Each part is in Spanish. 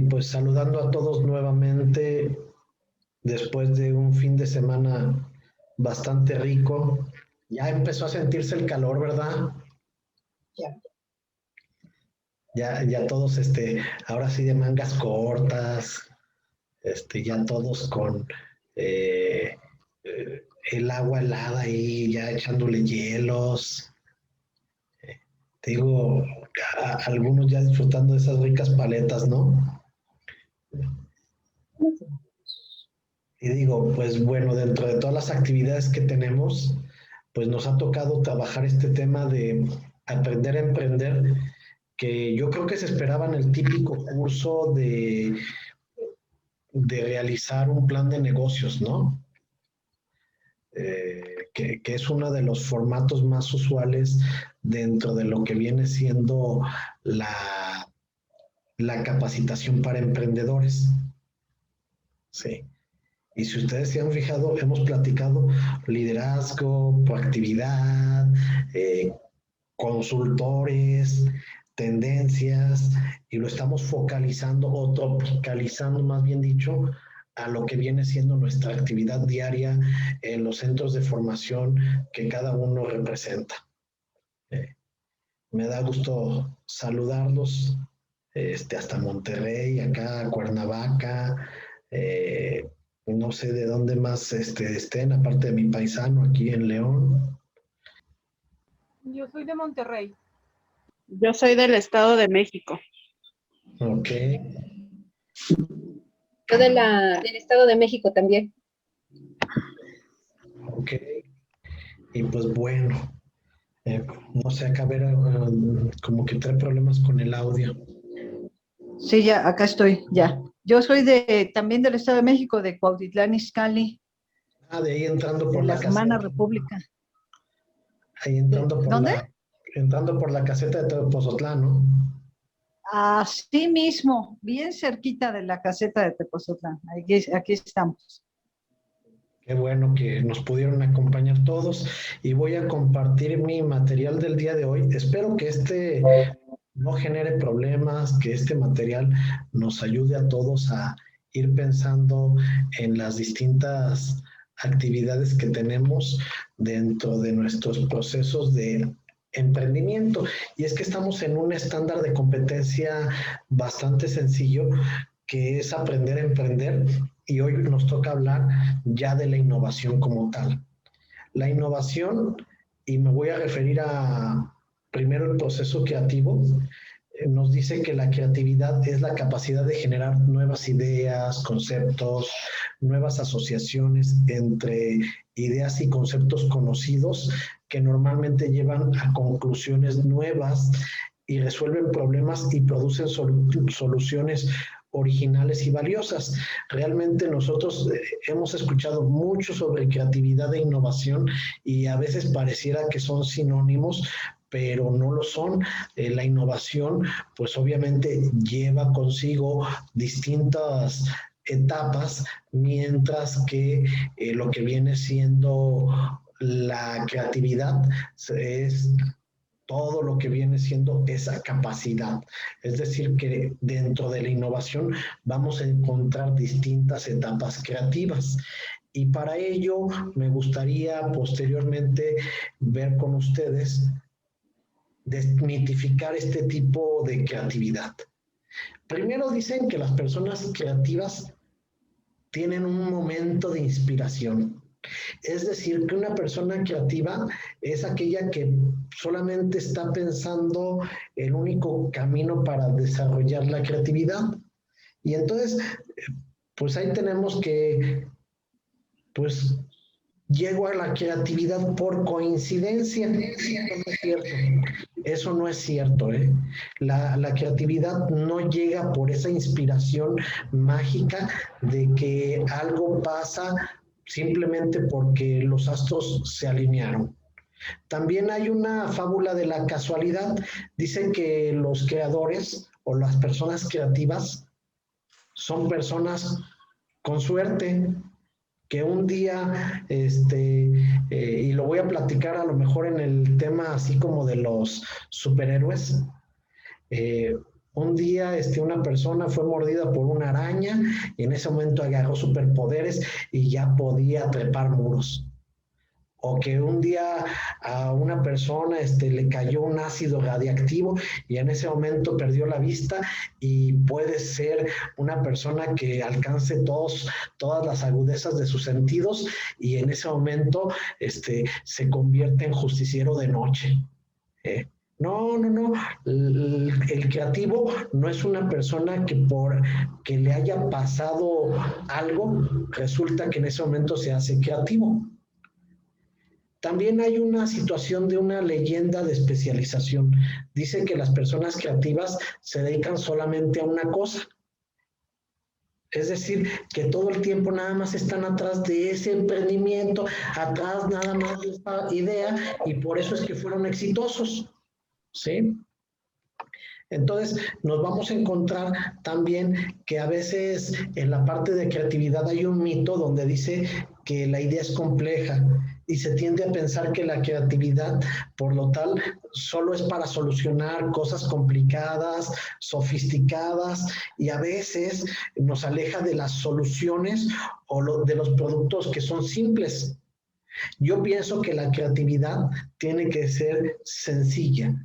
pues saludando a todos nuevamente después de un fin de semana bastante rico. Ya empezó a sentirse el calor, ¿verdad? Ya. Ya todos, ahora sí de mangas cortas, ya todos con eh, el agua helada ahí, ya echándole hielos. Te digo, algunos ya disfrutando de esas ricas paletas, ¿no? Y digo, pues bueno, dentro de todas las actividades que tenemos, pues nos ha tocado trabajar este tema de aprender a emprender, que yo creo que se esperaba en el típico curso de realizar un plan de negocios, ¿no? Que es uno de los formatos más usuales dentro de lo que viene siendo la capacitación para emprendedores. Sí. Y si ustedes se han fijado, hemos platicado liderazgo, proactividad, consultores, tendencias, y lo estamos focalizando o tropicalizando, más bien dicho, a lo que viene siendo nuestra actividad diaria en los centros de formación que cada uno representa. Me da gusto saludarlos hasta Monterrey, acá, Cuernavaca, no sé de dónde más estén, aparte de mi paisano aquí en León. Yo soy de Monterrey. Yo soy del Estado de México. Ok. Yo del Estado de México también. Ok. Y pues bueno, no sé, acá ver, como que trae problemas con el audio. Sí, ya, acá estoy, ya. Yo soy también del Estado de México, de Cuautitlán Izcalli. Ah, de ahí entrando por de la la hermana caseta. República. Ahí entrando por ¿Dónde? entrando por la caseta de Tepozotlán, ¿no? Así mismo, bien cerquita de la caseta de Tepozotlán. Aquí estamos. Qué bueno que nos pudieron acompañar todos y voy a compartir mi material del día de hoy. Espero que no genere problemas, que este material nos ayude a todos a ir pensando en las distintas actividades que tenemos dentro de nuestros procesos de emprendimiento. Y es que estamos en un estándar de competencia bastante sencillo, que es aprender a emprender, y hoy nos toca hablar ya de la innovación como tal. La innovación, y me voy a referir a primero el proceso creativo, nos dice que la creatividad es la capacidad de generar nuevas ideas, conceptos, nuevas asociaciones entre ideas y conceptos conocidos que normalmente llevan a conclusiones nuevas y resuelven problemas y producen soluciones originales y valiosas. Realmente nosotros hemos escuchado mucho sobre creatividad e innovación y a veces pareciera que son sinónimos, pero no lo son. La innovación, pues obviamente lleva consigo distintas etapas, mientras que lo que viene siendo la creatividad es todo lo que viene siendo esa capacidad. Es decir, que dentro de la innovación vamos a encontrar distintas etapas creativas. Y para ello me gustaría posteriormente ver con ustedes desmitificar este tipo de creatividad. Primero dicen que las personas creativas tienen un momento de inspiración. Es decir, que una persona creativa es aquella que solamente está pensando el único camino para desarrollar la creatividad. Y entonces, pues ahí tenemos que, pues, llego a la creatividad por coincidencia. Eso no es cierto. Eso no es cierto, ¿eh? La creatividad no llega por esa inspiración mágica de que algo pasa simplemente porque los astros se alinearon. También hay una fábula de la casualidad. Dicen que los creadores o las personas creativas son personas con suerte, que un día, y lo voy a platicar a lo mejor en el tema así como de los superhéroes, Un día una persona fue mordida por una araña y en ese momento agarró superpoderes y ya podía trepar muros. O que un día a una persona le cayó un ácido radiactivo y en ese momento perdió la vista y puede ser una persona que alcance todas las agudezas de sus sentidos y en ese momento se convierte en justiciero de noche. No. El creativo no es una persona que por que le haya pasado algo, resulta que en ese momento se hace creativo. También hay una situación de una leyenda de especialización. Dice que las personas creativas se dedican solamente a una cosa. Es decir, que todo el tiempo nada más están atrás de ese emprendimiento, atrás nada más de esta idea, y por eso es que fueron exitosos. ¿Sí? Entonces, nos vamos a encontrar también que a veces en la parte de creatividad hay un mito donde dice que la idea es compleja y se tiende a pensar que la creatividad, por lo tal, solo es para solucionar cosas complicadas, sofisticadas, y a veces nos aleja de las soluciones o de los productos que son simples. Yo pienso que la creatividad tiene que ser sencilla,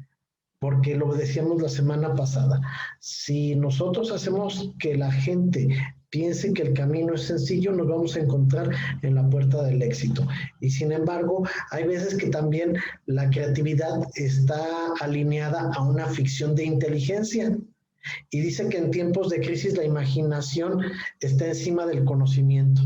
porque lo decíamos la semana pasada, si nosotros hacemos que la gente piense que el camino es sencillo, nos vamos a encontrar en la puerta del éxito. Y sin embargo, hay veces que también la creatividad está alineada a una ficción de inteligencia. Y dice que en tiempos de crisis la imaginación está encima del conocimiento.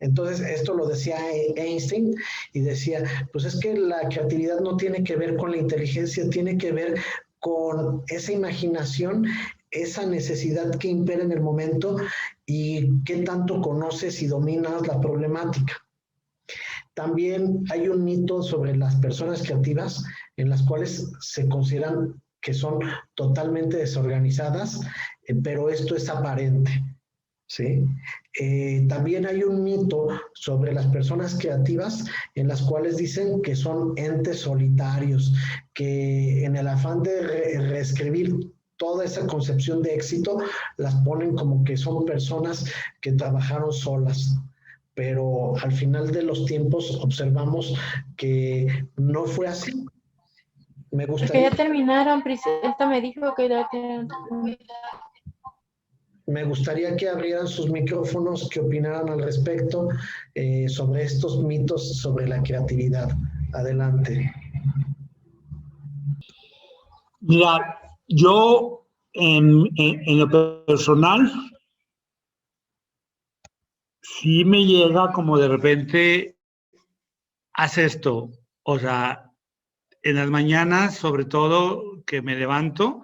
Entonces, esto lo decía Einstein y decía, pues es que la creatividad no tiene que ver con la inteligencia, tiene que ver con esa imaginación, esa necesidad que impera en el momento y qué tanto conoces y dominas la problemática. También hay un mito sobre las personas creativas en las cuales se consideran que son totalmente desorganizadas, pero esto es aparente. ¿Sí? También hay un mito sobre las personas creativas en las cuales dicen que son entes solitarios, que en el afán de reescribir toda esa concepción de éxito, las ponen como que son personas que trabajaron solas. Pero al final de los tiempos observamos que no fue así. Me Es que gustaría... ya terminaron, Priscila me dijo que ya terminaron. Me gustaría que abrieran sus micrófonos, que opinaran al respecto sobre estos mitos sobre la creatividad. Adelante. Mira, yo en lo personal, sí me llega como de repente, haz esto. O sea, en las mañanas, sobre todo, que me levanto,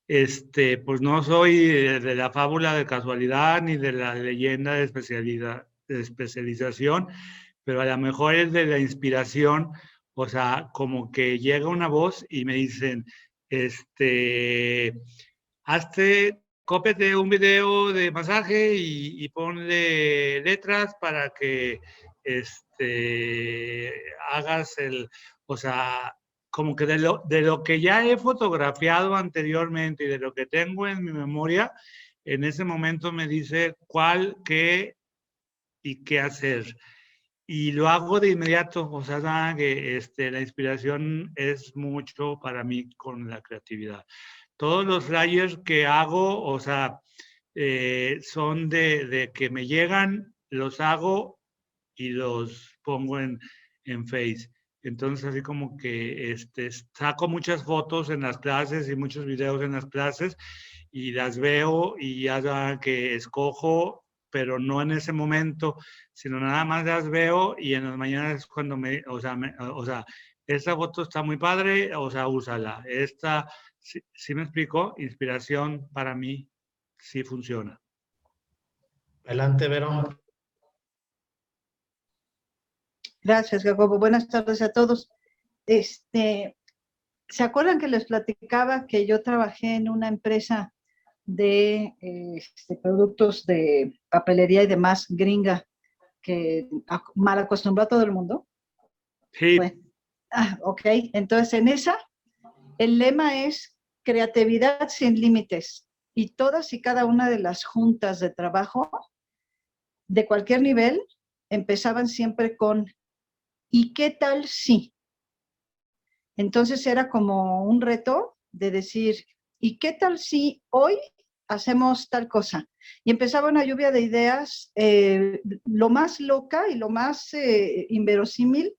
pues no soy de la fábula de casualidad ni de la leyenda de especialización, pero a lo mejor es de la inspiración. O sea, como que llega una voz y me dicen, cópiate un video de masaje y ponle letras para que hagas o sea, como que de lo que ya he fotografiado anteriormente y de lo que tengo en mi memoria, en ese momento me dice cuál, qué y qué hacer. Y lo hago de inmediato. O sea, que la inspiración es mucho para mí con la creatividad. Todos los flyers que hago, o sea, son de que me llegan, los hago y los pongo en Face. Entonces, así como que saco muchas fotos en las clases y muchos videos en las clases y las veo y ya que escojo, pero no en ese momento, sino nada más las veo y en las mañanas es cuando o sea, esta foto está muy padre, o sea, úsala. Esta, ¿sí me explico? Inspiración para mí sí funciona. Adelante, Vero. Gracias, Jacobo. Buenas tardes a todos. ¿Se acuerdan que les platicaba que yo trabajé en una empresa de productos de papelería y demás gringa que mal acostumbró a todo el mundo? Sí. Bueno, ok. Entonces, en esa, el lema es creatividad sin límites. Y todas y cada una de las juntas de trabajo, de cualquier nivel, empezaban siempre con ¿y qué tal si? Entonces era como un reto de decir ¿y qué tal si hoy hacemos tal cosa? Y empezaba una lluvia de ideas, lo más loca y lo más inverosímil,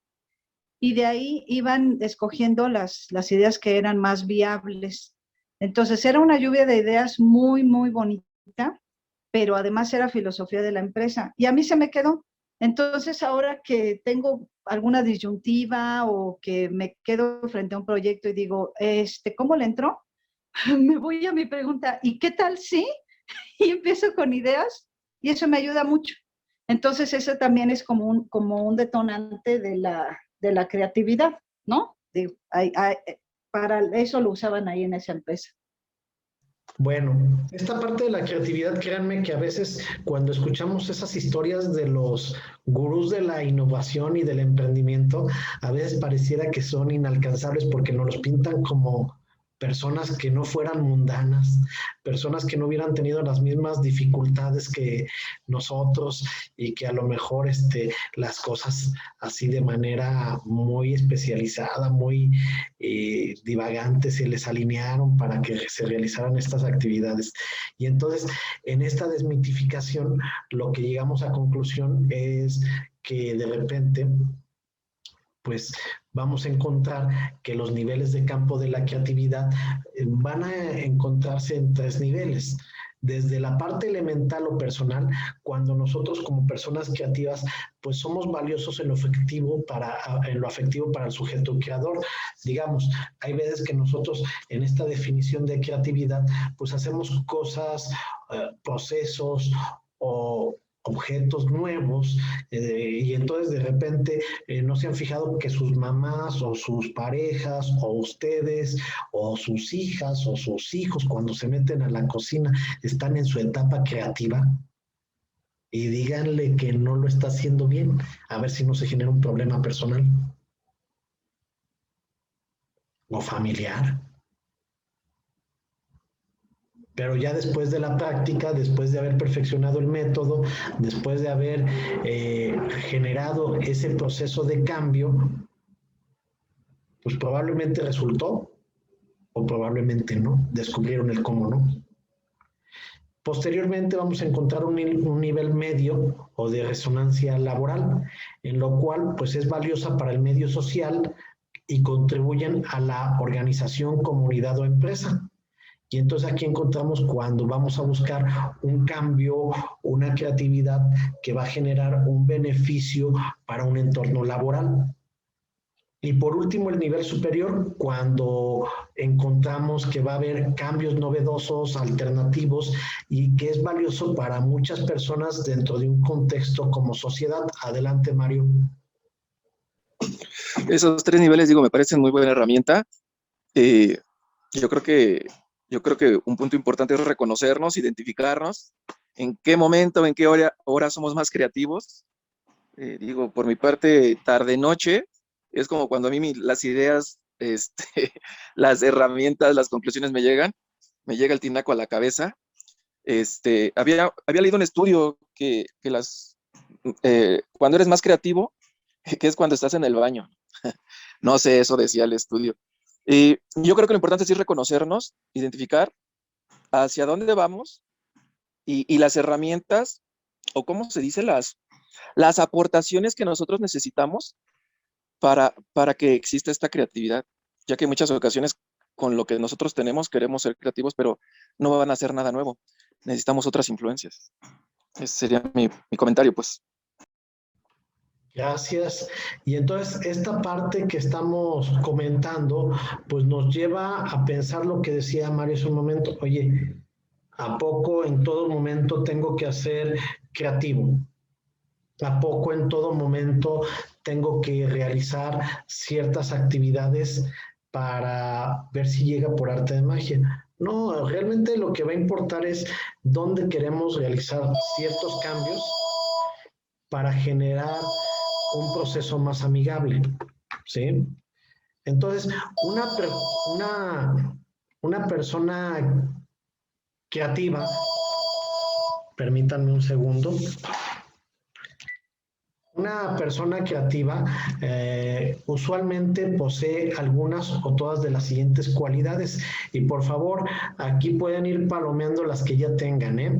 y de ahí iban escogiendo las ideas que eran más viables. Entonces era una lluvia de ideas muy, muy bonita, pero además era filosofía de la empresa. Y a mí se me quedó. Entonces ahora que tengo alguna disyuntiva o que me quedo frente a un proyecto y digo, ¿cómo le entró? Me voy a mi pregunta, ¿y qué tal si? Y empiezo con ideas y eso me ayuda mucho. Entonces eso también es como un detonante de la creatividad, ¿no? Para eso lo usaban ahí en esa empresa. Bueno, esta parte de la creatividad, créanme que a veces cuando escuchamos esas historias de los gurús de la innovación y del emprendimiento, a veces pareciera que son inalcanzables porque nos los pintan como personas que no fueran mundanas, personas que no hubieran tenido las mismas dificultades que nosotros y que a lo mejor las cosas así de manera muy especializada, muy divagante, se les alinearon para que se realizaran estas actividades. Y entonces, en esta desmitificación, lo que llegamos a conclusión es que de repente, pues vamos a encontrar que los niveles de campo de la creatividad van a encontrarse en 3 niveles. Desde la parte elemental o personal, cuando nosotros como personas creativas, pues somos valiosos en lo afectivo para el sujeto creador. Digamos, hay veces que nosotros en esta definición de creatividad, pues hacemos cosas, procesos o objetos nuevos, y entonces de repente no se han fijado que sus mamás o sus parejas o ustedes o sus hijas o sus hijos cuando se meten a la cocina están en su etapa creativa, y díganle que no lo está haciendo bien, a ver si no se genera un problema personal o familiar. Pero ya después de la práctica, después de haber perfeccionado el método, después de haber generado ese proceso de cambio, pues probablemente resultó o probablemente no, descubrieron el cómo no. Posteriormente vamos a encontrar un nivel medio o de resonancia laboral, en lo cual pues es valiosa para el medio social y contribuyen a la organización, comunidad o empresa. Y entonces aquí encontramos cuando vamos a buscar un cambio, una creatividad que va a generar un beneficio para un entorno laboral. Y por último, el nivel superior, cuando encontramos que va a haber cambios novedosos, alternativos y que es valioso para muchas personas dentro de un contexto como sociedad. Adelante, Mario. Esos 3 niveles, digo, me parecen muy buena herramienta. Yo creo que un punto importante es reconocernos, identificarnos, en qué momento, en qué hora somos más creativos. Digo, por mi parte, tarde-noche, es como cuando a mí las ideas, las herramientas, las conclusiones me llega el tinaco a la cabeza. Había leído un estudio que cuando eres más creativo, que es cuando estás en el baño. No sé, eso decía el estudio. Y yo creo que lo importante es ir reconocernos, identificar hacia dónde vamos y las herramientas, o cómo se dice, las aportaciones que nosotros necesitamos para que exista esta creatividad, ya que en muchas ocasiones con lo que nosotros tenemos queremos ser creativos, pero no van a hacer nada nuevo. Necesitamos otras influencias. Ese sería mi comentario, pues. Gracias. Y entonces esta parte que estamos comentando, pues nos lleva a pensar lo que decía Mario hace un momento. Oye, ¿a poco en todo momento tengo que ser creativo? ¿A poco en todo momento tengo que realizar ciertas actividades para ver si llega por arte de magia? No, realmente lo que va a importar es dónde queremos realizar ciertos cambios para generar un proceso más amigable, ¿sí? Entonces, una Una persona creativa, permítanme un segundo. Una persona creativa usualmente posee algunas o todas de las siguientes cualidades. Y por favor, aquí pueden ir palomeando las que ya tengan, ¿eh?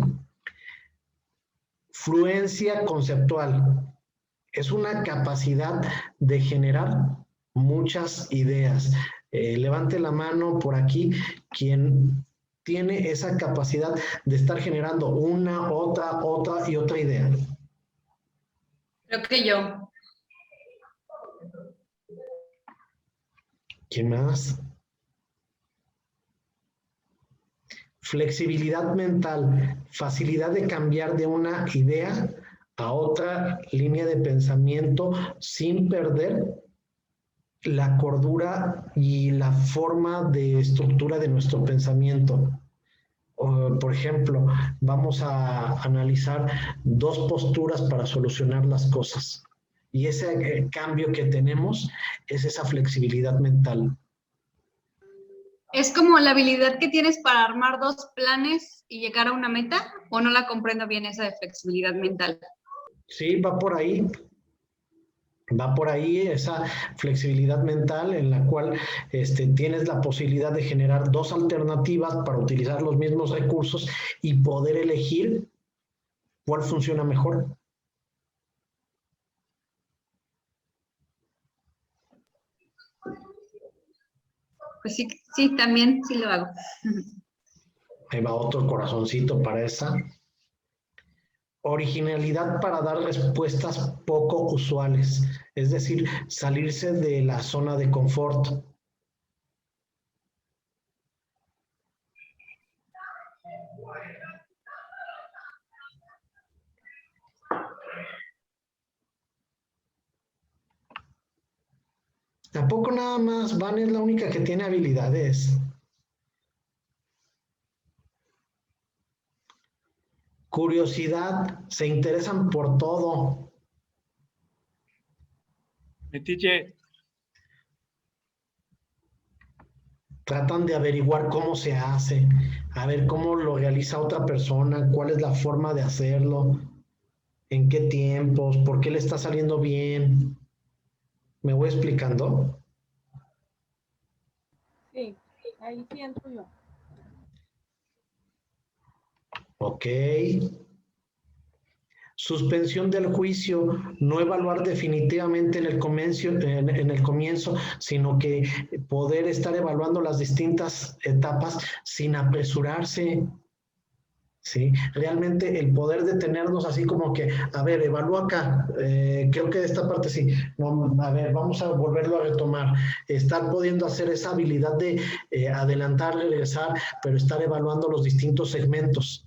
Fluencia conceptual. Es una capacidad de generar muchas ideas. Levante la mano por aquí quien tiene esa capacidad de estar generando una, otra y otra idea. Creo que yo. ¿Quién más? Flexibilidad mental, facilidad de cambiar de una idea a otra línea de pensamiento sin perder la cordura y la forma de estructura de nuestro pensamiento. Por ejemplo, vamos a analizar dos posturas para solucionar las cosas. Y ese cambio que tenemos es esa flexibilidad mental. ¿Es como la habilidad que tienes para armar dos planes y llegar a una meta? ¿O no la comprendo bien esa de flexibilidad mental? Sí, va por ahí. Va por ahí esa flexibilidad mental en la cual tienes la posibilidad de generar dos alternativas para utilizar los mismos recursos y poder elegir cuál funciona mejor. Pues sí, también sí lo hago. Ahí va otro corazoncito para esa. Originalidad para dar respuestas poco usuales, es decir, salirse de la zona de confort. Tampoco nada más Van es la única que tiene habilidades. Curiosidad, se interesan por todo. Metiche. Tratan de averiguar cómo se hace, a ver cómo lo realiza otra persona, cuál es la forma de hacerlo, en qué tiempos, por qué le está saliendo bien. ¿Me voy explicando? Sí, ahí siento yo. Ok. Suspensión del juicio, no evaluar definitivamente en el comienzo, sino que poder estar evaluando las distintas etapas sin apresurarse. ¿Sí? Realmente el poder detenernos así como que, a ver, evalúa acá, creo que de esta parte sí, no, a ver, vamos a volverlo a retomar, estar pudiendo hacer esa habilidad de adelantar, regresar, pero estar evaluando los distintos segmentos.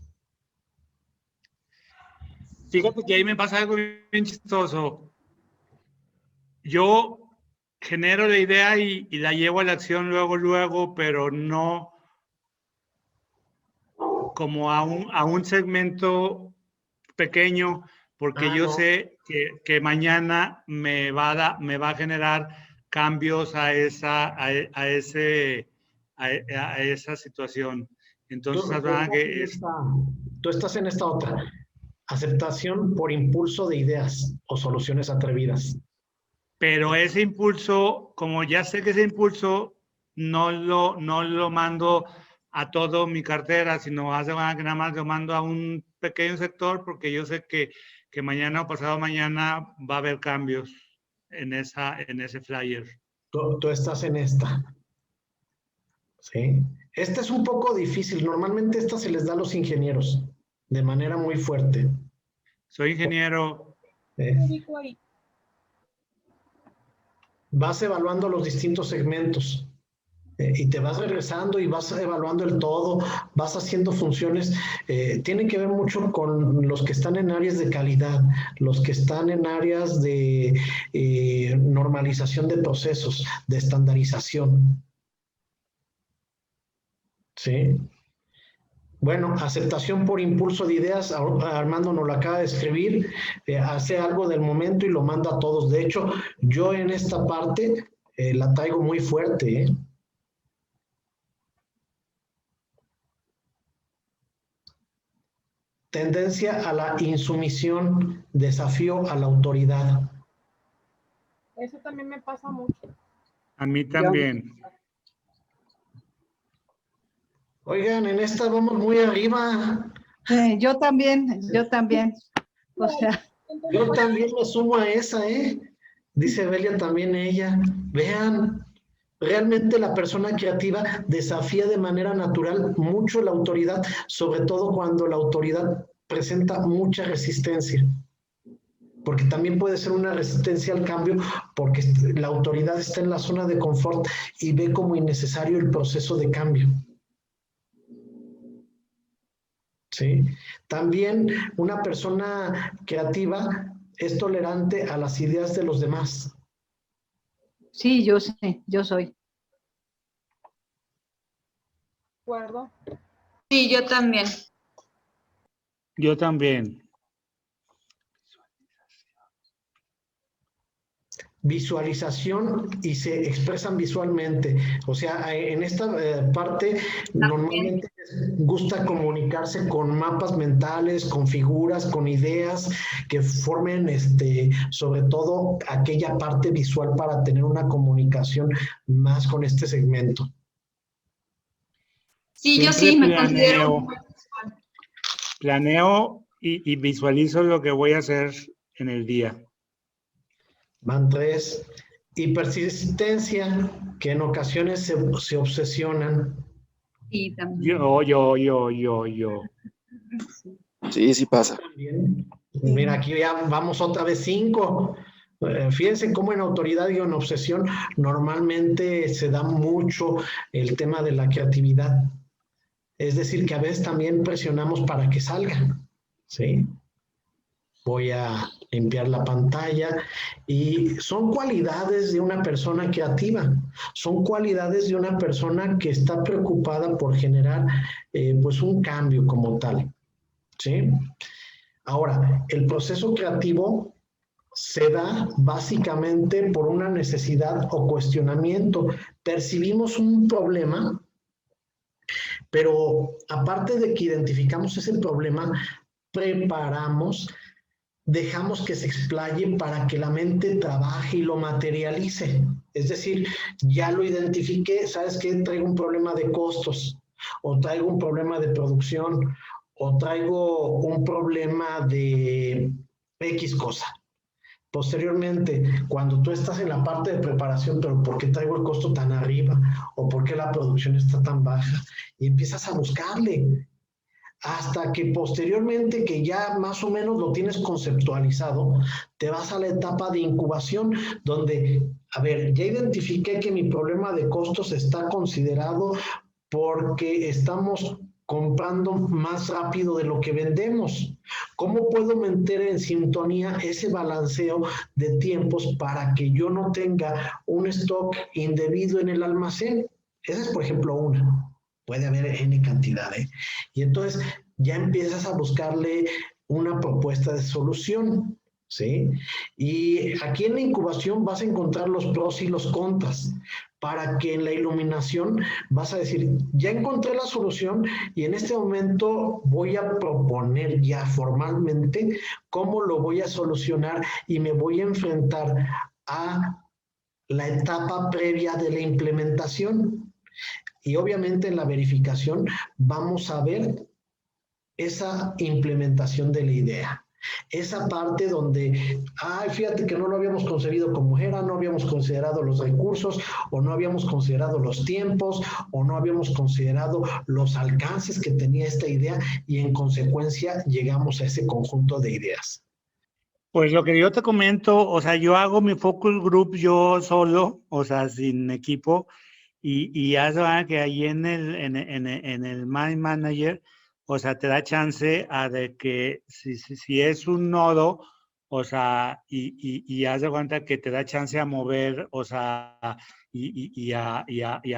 Fíjate que ahí me pasa algo bien chistoso. Yo genero la idea y la llevo a la acción luego, pero no como a un segmento pequeño, porque yo sé que mañana me va a generar cambios a esa situación. Entonces, tú estás en esta otra. Aceptación por impulso de ideas o soluciones atrevidas. Pero ese impulso, como ya sé que ese impulso no lo mando a todo mi cartera, sino hace que nada más lo mando a un pequeño sector, porque yo sé que mañana o pasado mañana va a haber cambios en ese flyer. Tú estás en esta. ¿Sí? Esta es un poco difícil. Normalmente esta se les da a los ingenieros de manera muy fuerte. Soy ingeniero. Vas evaluando los distintos segmentos y te vas regresando y vas evaluando el todo, vas haciendo funciones. Tiene que ver mucho con los que están en áreas de calidad, los que están en áreas de normalización de procesos, de estandarización. ¿Sí? Bueno, aceptación por impulso de ideas, Armando nos lo acaba de escribir, hace algo del momento y lo manda a todos. De hecho, yo en esta parte la traigo muy fuerte. tendencia a la insumisión, desafío a la autoridad. Eso también me pasa mucho. A mí también. Oigan, en esta vamos muy arriba. Yo también, yo también. O sea, Yo también me sumo a esa, ¿eh? Dice Belia también ella. Vean, realmente la persona creativa desafía de manera natural mucho la autoridad, sobre todo cuando la autoridad presenta mucha resistencia. Porque también puede ser una resistencia al cambio, porque la autoridad está en la zona de confort y ve como innecesario el proceso de cambio. ¿Sí? También una persona creativa es tolerante a las ideas de los demás. sí, yo sé, yo soy. ¿De acuerdo? Sí, yo también. Yo también. Visualización y se expresan visualmente. O sea, en esta parte normalmente les gusta comunicarse con mapas mentales, con figuras, con ideas que formen sobre todo aquella parte visual para tener una comunicación más con este segmento. Sí, yo Siempre sí me considero. Planeo y visualizo lo que voy a hacer en el día. Van 3. Y persistencia, que en ocasiones se obsesionan. Sí, también. Yo. Sí, sí pasa. Mira, aquí ya vamos otra vez 5. Fíjense cómo en autoridad y en obsesión normalmente se da mucho el tema de la creatividad. Es decir, que a veces también presionamos para que salgan. ¿Sí? Voy a limpiar la pantalla y son cualidades de una persona creativa, son cualidades de una persona que está preocupada por generar pues un cambio como tal, ¿sí? Ahora, el proceso creativo se da básicamente por una necesidad o cuestionamiento. Percibimos un problema, pero aparte de que identificamos ese problema, dejamos que se explaye para que la mente trabaje y lo materialice. Es decir, ya lo identifiqué, ¿sabes qué? Traigo un problema de costos, o traigo un problema de producción, o traigo un problema de X cosa. Posteriormente, cuando tú estás en la parte de preparación, pero ¿por qué traigo el costo tan arriba? ¿O por qué la producción está tan baja? Y empiezas a buscarle, hasta que posteriormente, que ya más o menos lo tienes conceptualizado, te vas a la etapa de incubación, donde, a ver, ya identifiqué que mi problema de costos está considerado porque estamos comprando más rápido de lo que vendemos. ¿Cómo puedo meter en sintonía ese balanceo de tiempos para que yo no tenga un stock indebido en el almacén? Esa es, por ejemplo, una. Puede haber N cantidad, ¿eh? Y entonces ya empiezas a buscarle una propuesta de solución, ¿sí? Y aquí en la incubación vas a encontrar los pros y los contras, para que en la iluminación vas a decir, ya encontré la solución y en este momento voy a proponer ya formalmente cómo lo voy a solucionar y me voy a enfrentar a la etapa previa de la implementación. Y obviamente en la verificación vamos a ver esa implementación de la idea. Esa parte donde, fíjate que no lo habíamos concebido como era, no habíamos considerado los recursos, o no habíamos considerado los tiempos, o no habíamos considerado los alcances que tenía esta idea, y en consecuencia llegamos a ese conjunto de ideas. Pues lo que yo te comento, o sea, yo hago mi focus group yo solo, o sea, sin equipo, y ya saben que ahí en el Mind Manager, o sea, te da chance a de que si es un nodo, o sea, y haz de cuenta que te da chance a mover, o sea, y a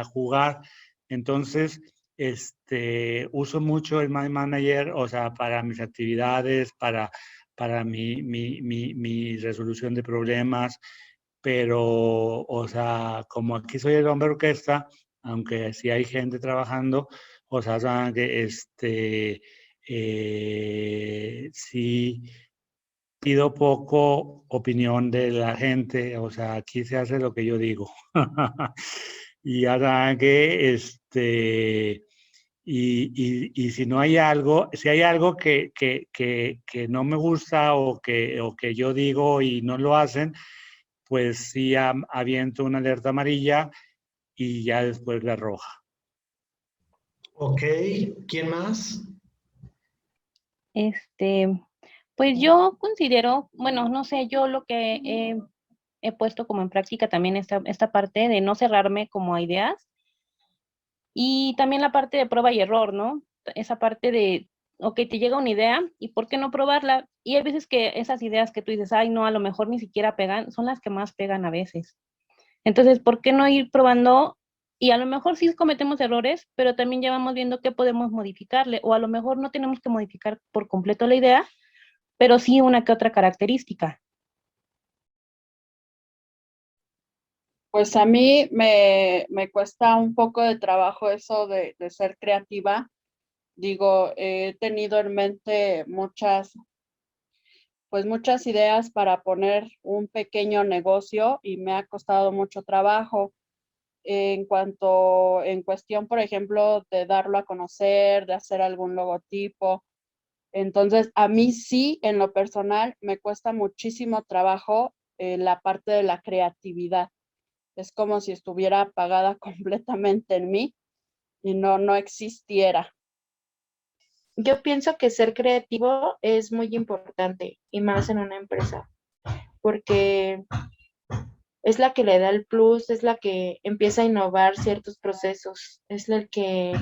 jugar. Entonces, uso mucho el Mind Manager, o sea, para mis actividades, para mi resolución de problemas, pero, o sea, como aquí soy el hombre orquesta, aunque sí hay gente trabajando, o sea, saben que sí pido poco opinión de la gente, o sea, aquí se hace lo que yo digo. Y ahora que y si no hay algo, si hay algo que no me gusta o que yo digo y no lo hacen, pues sí aviento una alerta amarilla y ya después la roja. Ok, ¿quién más? Pues yo considero, bueno, no sé, yo lo que he puesto como en práctica también esta parte de no cerrarme como a ideas y también la parte de prueba y error, ¿no? Esa parte de, ok, te llega una idea y ¿por qué no probarla? Y hay veces que esas ideas que tú dices, ay, no, a lo mejor ni siquiera pegan, son las que más pegan a veces. Entonces, ¿por qué no ir probando? Y a lo mejor sí cometemos errores, pero también ya vamos viendo qué podemos modificarle, o a lo mejor no tenemos que modificar por completo la idea, pero sí una que otra característica. Pues a mí me cuesta un poco de trabajo eso de ser creativa. Digo, he tenido en mente muchas ideas para poner un pequeño negocio y me ha costado mucho trabajo. En cuestión, por ejemplo, de darlo a conocer, de hacer algún logotipo. Entonces, a mí sí, en lo personal, me cuesta muchísimo trabajo la parte de la creatividad. Es como si estuviera apagada completamente en mí y no existiera. Yo pienso que ser creativo es muy importante y más en una empresa, porque es la que le da el plus, es la que empieza a innovar ciertos procesos, es el que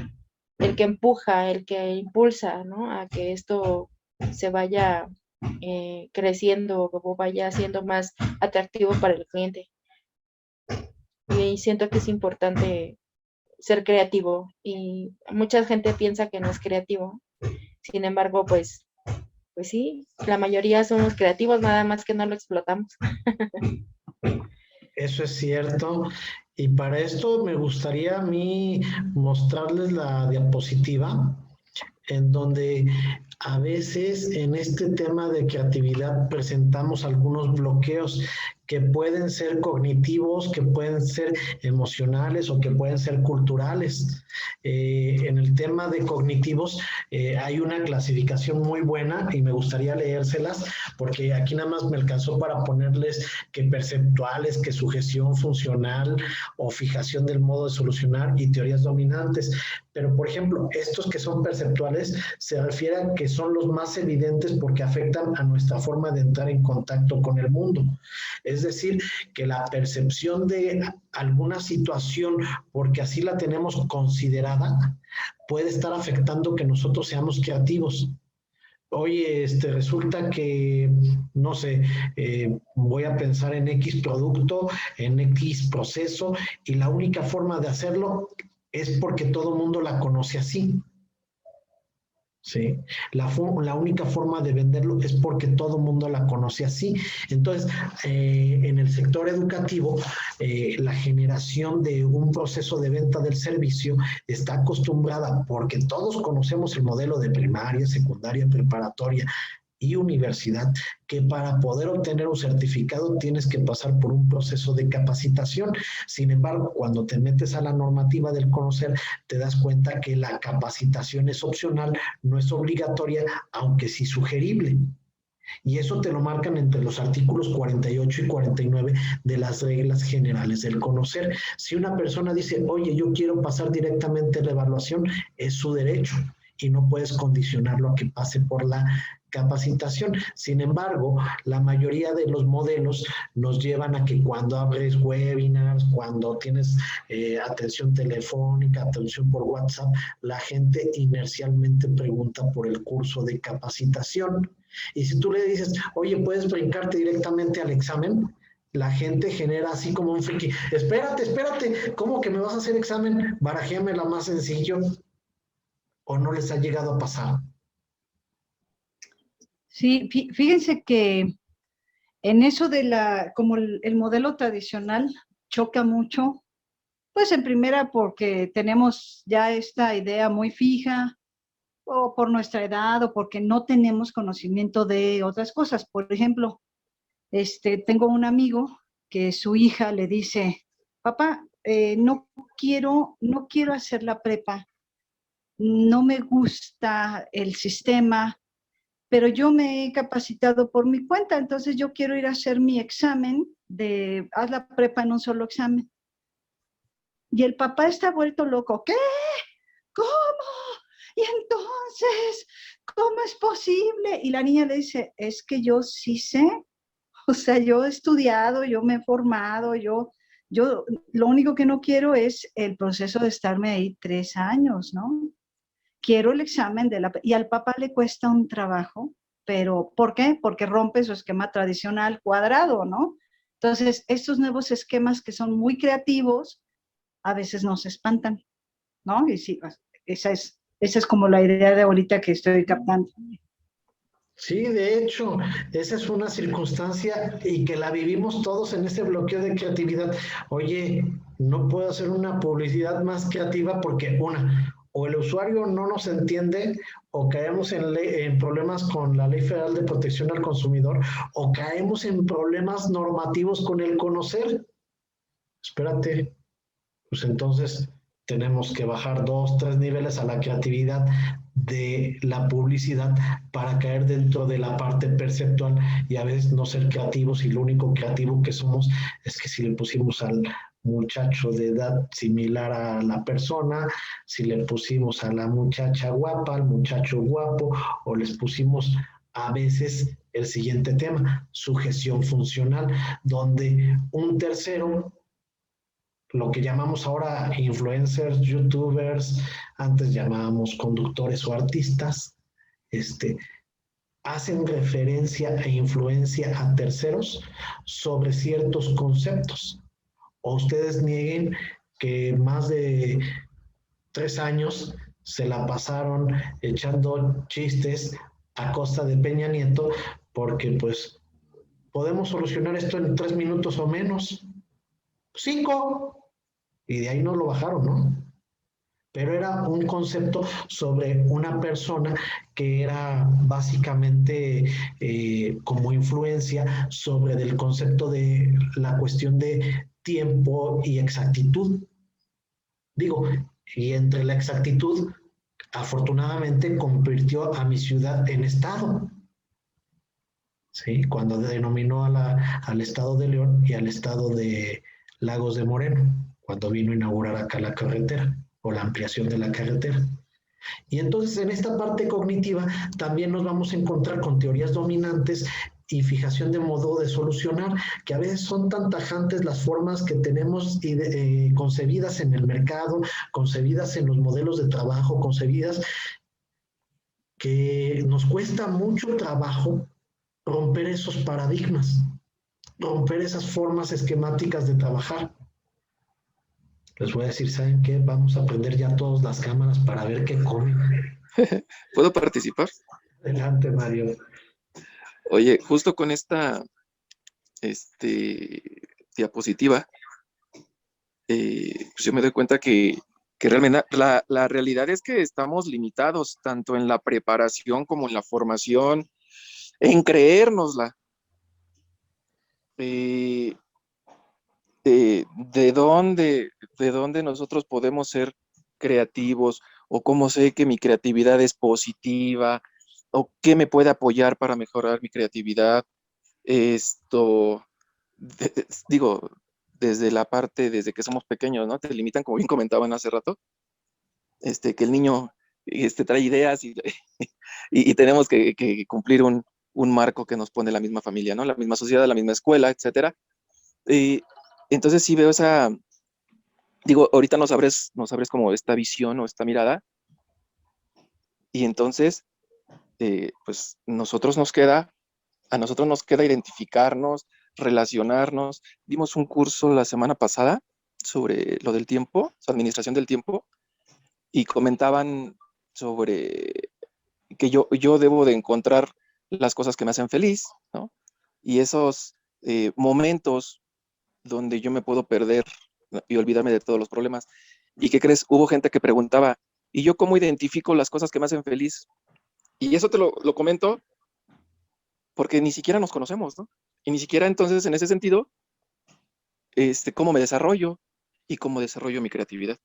empuja, el que impulsa, ¿no? A que esto se vaya creciendo o vaya siendo más atractivo para el cliente. Y siento que es importante ser creativo y mucha gente piensa que no es creativo. Sin embargo, pues sí, la mayoría somos creativos, nada más que no lo explotamos. Eso es cierto. Y para esto me gustaría a mí mostrarles la diapositiva en donde a veces en este tema de creatividad presentamos algunos bloqueos que pueden ser cognitivos, que pueden ser emocionales o que pueden ser culturales. En el tema de cognitivos hay una clasificación muy buena y me gustaría leérselas porque aquí nada más me alcanzó para ponerles que perceptuales, que sugestión funcional o fijación del modo de solucionar y teorías dominantes. Pero, por ejemplo, estos que son perceptuales se refieren a que son los más evidentes porque afectan a nuestra forma de entrar en contacto con el mundo. Es decir, que la percepción de alguna situación, porque así la tenemos considerada, puede estar afectando que nosotros seamos creativos. Oye, resulta que, no sé, voy a pensar en X producto, en X proceso, y la única forma de hacerlo es porque todo el mundo la conoce así. ¿Sí? La única forma de venderlo es porque todo el mundo la conoce así. Entonces, en el sector educativo, la generación de un proceso de venta del servicio está acostumbrada porque todos conocemos el modelo de primaria, secundaria, preparatoria y universidad, que para poder obtener un certificado tienes que pasar por un proceso de capacitación. Sin embargo, cuando te metes a la normativa del conocer, te das cuenta que la capacitación es opcional, no es obligatoria, aunque sí sugerible. Y eso te lo marcan entre los artículos 48 y 49 de las reglas generales del conocer. Si una persona dice, oye, yo quiero pasar directamente la evaluación, es su derecho y no puedes condicionarlo a que pase por la capacitación. Sin embargo, la mayoría de los modelos nos llevan a que cuando abres webinars, cuando tienes atención telefónica, atención por WhatsApp, la gente inercialmente pregunta por el curso de capacitación. Y si tú le dices, oye, ¿puedes brincarte directamente al examen? La gente genera así como un friki. Espérate, ¿cómo que me vas a hacer examen? Barajéamela más sencillo. ¿O no les ha llegado a pasar? Sí, fíjense que en eso de como el modelo tradicional choca mucho, pues en primera porque tenemos ya esta idea muy fija, o por nuestra edad o porque no tenemos conocimiento de otras cosas. Por ejemplo, tengo un amigo que su hija le dice, papá, no quiero hacer la prepa, no me gusta el sistema, pero yo me he capacitado por mi cuenta, entonces yo quiero ir a hacer mi examen haz la prepa en un solo examen. Y el papá está vuelto loco. ¿Qué? ¿Cómo? Y entonces, ¿cómo es posible? Y la niña le dice, es que yo sí sé, o sea, yo he estudiado, yo me he formado, yo lo único que no quiero es el proceso de estarme ahí 3 años, ¿no? Quiero el examen y al papá le cuesta un trabajo, pero ¿por qué? Porque rompe su esquema tradicional cuadrado, ¿no? Entonces, estos nuevos esquemas que son muy creativos, a veces nos espantan, ¿no? Y sí, esa es como la idea de ahorita que estoy captando. Sí, de hecho, esa es una circunstancia y que la vivimos todos en ese bloqueo de creatividad. Oye, no puedo hacer una publicidad más creativa porque o el usuario no nos entiende o caemos en problemas con la Ley Federal de Protección al Consumidor o caemos en problemas normativos con el conocer. Espérate, pues entonces tenemos que bajar 2, 3 niveles a la creatividad de la publicidad para caer dentro de la parte perceptual y a veces no ser creativos, y lo único creativo que somos es que si le pusimos al muchacho de edad similar a la persona, si le pusimos a la muchacha guapa, al muchacho guapo, o les pusimos a veces el siguiente tema, sujeción funcional, donde un tercero, lo que llamamos ahora influencers, youtubers, antes llamábamos conductores o artistas, hacen referencia e influencia a terceros sobre ciertos conceptos. O ustedes nieguen que más de 3 años se la pasaron echando chistes a costa de Peña Nieto, porque pues podemos solucionar esto en 3 minutos o menos, 5, y de ahí no lo bajaron, ¿no? Pero era un concepto sobre una persona que era básicamente como influencia sobre el concepto de la cuestión de tiempo y exactitud. Digo, y entre la exactitud, afortunadamente convirtió a mi ciudad en estado. ¿Sí? Cuando denominó al estado de León y al estado de Lagos de Moreno, cuando vino a inaugurar acá la carretera o la ampliación de la carretera. Y entonces en esta parte cognitiva también nos vamos a encontrar con teorías dominantes y fijación de modo de solucionar, que a veces son tan tajantes las formas que tenemos concebidas en el mercado, concebidas en los modelos de trabajo, concebidas, que nos cuesta mucho trabajo romper esos paradigmas, romper esas formas esquemáticas de trabajar. Les voy a decir, ¿saben qué? Vamos a prender ya todas las cámaras para ver qué comen. ¿Puedo participar? Adelante, Mario. Oye, justo con esta diapositiva, pues yo me doy cuenta que realmente la realidad es que estamos limitados tanto en la preparación como en la formación, en creérnosla. ¿De dónde nosotros podemos ser creativos? ¿O cómo sé que mi creatividad es positiva? ¿O qué me puede apoyar para mejorar mi creatividad? Digo, desde que somos pequeños, ¿no? Te limitan, como bien comentaban hace rato, que el niño trae ideas y tenemos que cumplir un marco que nos pone la misma familia, ¿no? La misma sociedad, la misma escuela, etcétera. Entonces sí veo ahorita nos abres como esta visión o esta mirada, y entonces, pues a nosotros nos queda identificarnos, relacionarnos. Dimos un curso la semana pasada sobre lo del tiempo, administración del tiempo, y comentaban sobre que yo debo de encontrar las cosas que me hacen feliz, ¿no? Y esos momentos donde yo me puedo perder, ¿no? Y olvidarme de todos los problemas. ¿Y qué crees? Hubo gente que preguntaba, y yo cómo identifico las cosas que me hacen feliz. Y eso te lo comento porque ni siquiera nos conocemos, ¿no? Y ni siquiera entonces en ese sentido, cómo me desarrollo y cómo desarrollo mi creatividad.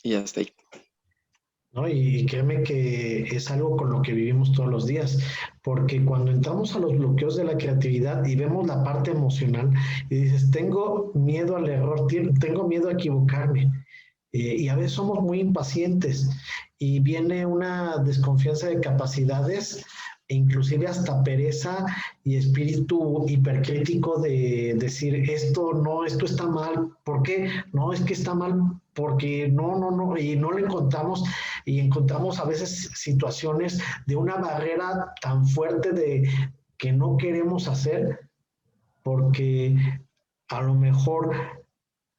Y hasta ahí. ¿No? Y créeme que es algo con lo que vivimos todos los días, porque cuando entramos a los bloqueos de la creatividad y vemos la parte emocional y dices, tengo miedo al error, tengo miedo a equivocarme, y a veces somos muy impacientes y viene una desconfianza de capacidades e inclusive hasta pereza y espíritu hipercrítico de decir, esto no, esto está mal, ¿por qué? No, es que está mal porque no, y no lo encontramos, y encontramos a veces situaciones de una barrera tan fuerte de que no queremos hacer, porque a lo mejor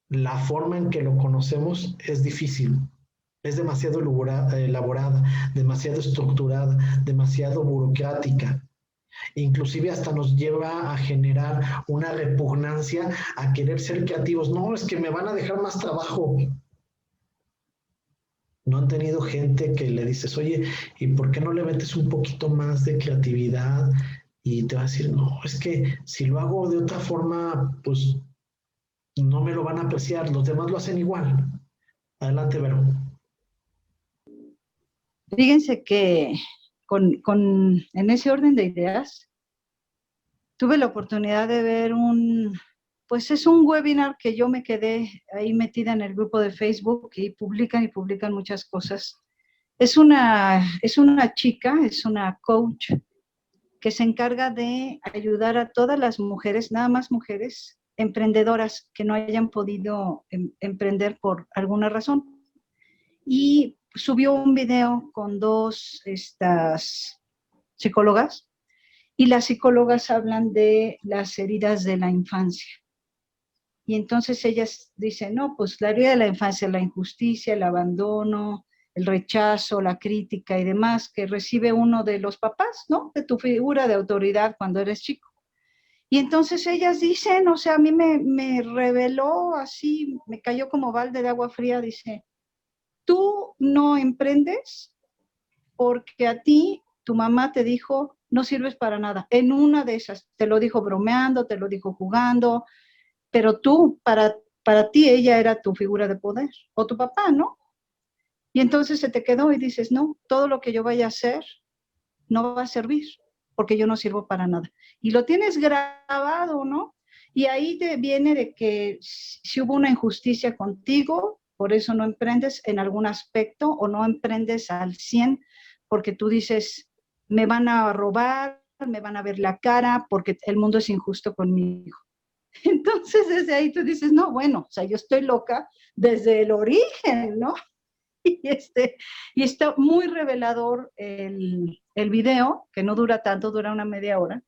la forma en que lo conocemos es difícil, es demasiado elaborada, demasiado estructurada, demasiado burocrática. Inclusive hasta nos lleva a generar una repugnancia a querer ser creativos. No, es que me van a dejar más trabajo. ¿No han tenido gente que le dices, oye, ¿y por qué no le metes un poquito más de creatividad? Y te va a decir, no, es que si lo hago de otra forma, pues no me lo van a apreciar, los demás lo hacen igual. Adelante, Vero. Fíjense que en ese orden de ideas, tuve la oportunidad de ver pues es un webinar que yo me quedé ahí metida en el grupo de Facebook y publican muchas cosas. Es una chica, es una coach que se encarga de ayudar a todas las mujeres, nada más mujeres, emprendedoras que no hayan podido emprender por alguna razón. Y subió un video con dos psicólogas, y las psicólogas hablan de las heridas de la infancia. Y entonces ellas dicen, no, pues la herida de la infancia, la injusticia, el abandono, el rechazo, la crítica y demás que recibe uno de los papás, ¿no? De tu figura de autoridad cuando eres chico. Y entonces ellas dicen, o sea, a mí me reveló así, me cayó como balde de agua fría, dice, tú no emprendes porque a ti tu mamá te dijo, no sirves para nada. En una de esas, te lo dijo bromeando, te lo dijo jugando, pero tú, para ti ella era tu figura de poder, o tu papá, ¿no? Y entonces se te quedó y dices, no, todo lo que yo vaya a hacer no va a servir, porque yo no sirvo para nada. Y lo tienes grabado, ¿no? Y ahí te viene de que si hubo una injusticia contigo, por eso no emprendes en algún aspecto o no emprendes al 100, porque tú dices, me van a robar, me van a ver la cara, porque el mundo es injusto conmigo. Entonces desde ahí tú dices, no, bueno, o sea, yo estoy loca desde el origen, ¿no? Y está muy revelador el video, que no dura tanto, dura una media hora.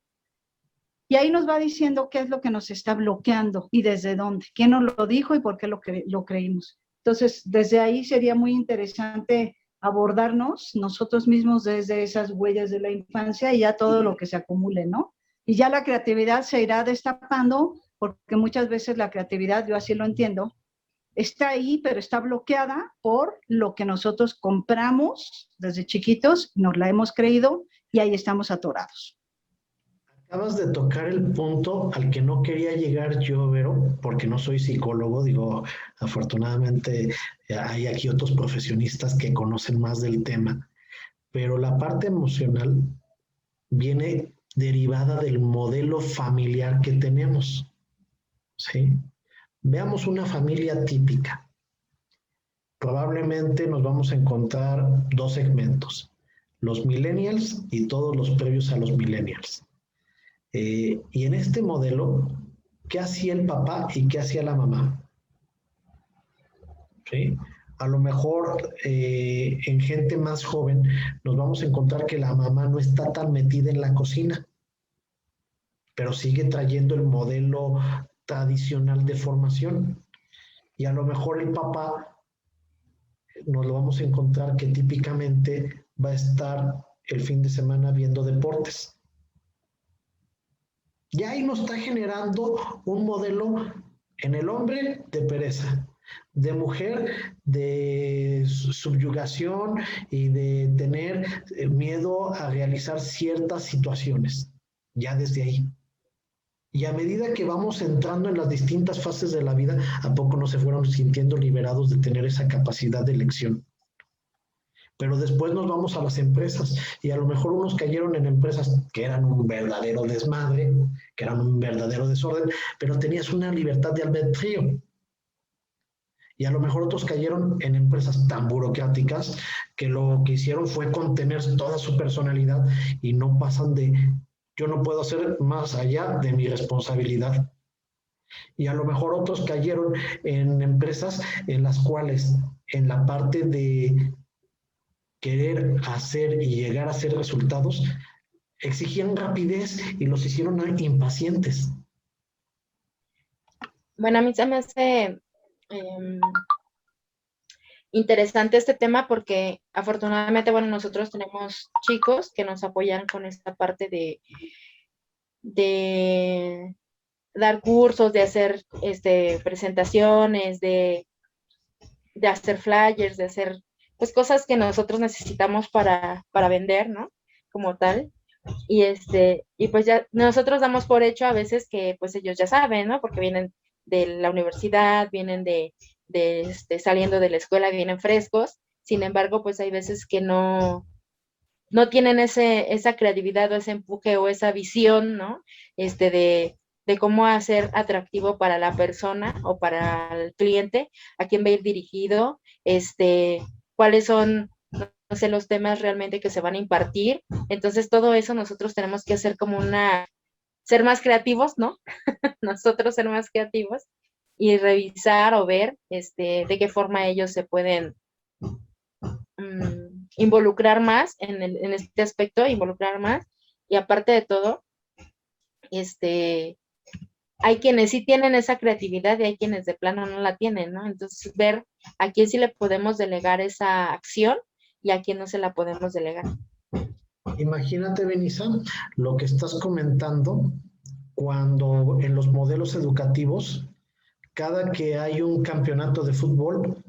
Y ahí nos va diciendo qué es lo que nos está bloqueando y desde dónde, quién nos lo dijo y por qué lo creímos. Entonces, desde ahí sería muy interesante abordarnos nosotros mismos desde esas huellas de la infancia y ya todo lo que se acumule, ¿no? Y ya la creatividad se irá destapando, porque muchas veces la creatividad, yo así lo entiendo, está ahí, pero está bloqueada por lo que nosotros compramos desde chiquitos, nos la hemos creído y ahí estamos atorados. Acabas de tocar el punto al que no quería llegar yo, Vero, porque no soy psicólogo, digo, afortunadamente hay aquí otros profesionistas que conocen más del tema, pero la parte emocional viene derivada del modelo familiar que tenemos, ¿sí? Veamos una familia típica. Probablemente nos vamos a encontrar dos segmentos, los millennials y todos los previos a los millennials. Y en este modelo, ¿qué hacía el papá y qué hacía la mamá? ¿Sí? A lo mejor en gente más joven nos vamos a encontrar que la mamá no está tan metida en la cocina, pero sigue trayendo el modelo tradicional de formación. Y a lo mejor el papá nos lo vamos a encontrar que típicamente va a estar el fin de semana viendo deportes. Y ahí nos está generando un modelo en el hombre de pereza, de mujer de subyugación y de tener miedo a realizar ciertas situaciones, ya desde ahí. Y a medida que vamos entrando en las distintas fases de la vida, ¿a poco no se fueron sintiendo liberados de tener esa capacidad de elección? Pero después nos vamos a las empresas y a lo mejor unos cayeron en empresas que eran un verdadero desmadre, que eran un verdadero desorden, pero tenías una libertad de albedrío. Y a lo mejor otros cayeron en empresas tan burocráticas que lo que hicieron fue contener toda su personalidad y no pasan de, yo no puedo hacer más allá de mi responsabilidad. Y a lo mejor otros cayeron en empresas en las cuales en la parte de querer hacer y llegar a hacer resultados, exigían rapidez y los hicieron impacientes. Bueno, a mí se me hace interesante este tema porque afortunadamente, bueno, nosotros tenemos chicos que nos apoyan con esta parte de dar cursos, de hacer presentaciones, de hacer flyers, de hacer pues cosas que nosotros necesitamos para vender, ¿no? Como tal. Y pues ya nosotros damos por hecho a veces que pues ellos ya saben, ¿no? Porque vienen de la universidad, vienen saliendo de la escuela, vienen frescos. Sin embargo, pues hay veces que no tienen esa creatividad o ese empuje o esa visión, ¿no? De cómo hacer atractivo para la persona o para el cliente, a quién va a ir dirigido, cuáles son, no sé, los temas realmente que se van a impartir. Entonces, todo eso nosotros tenemos que hacer como ser más creativos, ¿no? Nosotros ser más creativos y revisar o ver de qué forma ellos se pueden involucrar más en este aspecto, involucrar más. Y aparte de todo, hay quienes sí tienen esa creatividad y hay quienes de plano no la tienen, ¿no? Entonces, ver a quién sí le podemos delegar esa acción y a quién no se la podemos delegar. Imagínate, Benissa, lo que estás comentando cuando en los modelos educativos, cada que hay un campeonato de fútbol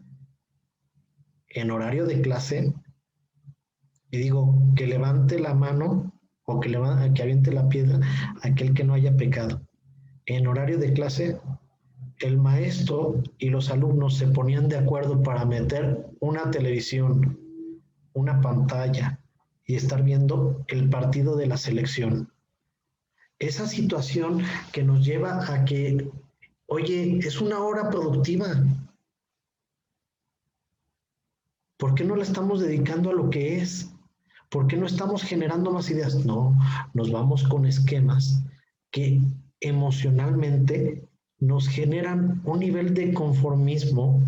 en horario de clase, y digo, que levante la mano o que aviente la piedra aquel que no haya pecado. En horario de clase, el maestro y los alumnos se ponían de acuerdo para meter una televisión, una pantalla y estar viendo el partido de la selección. Esa situación que nos lleva a que, oye, es una hora productiva. ¿Por qué no la estamos dedicando a lo que es? ¿Por qué no estamos generando más ideas? No, nos vamos con esquemas que emocionalmente nos generan un nivel de conformismo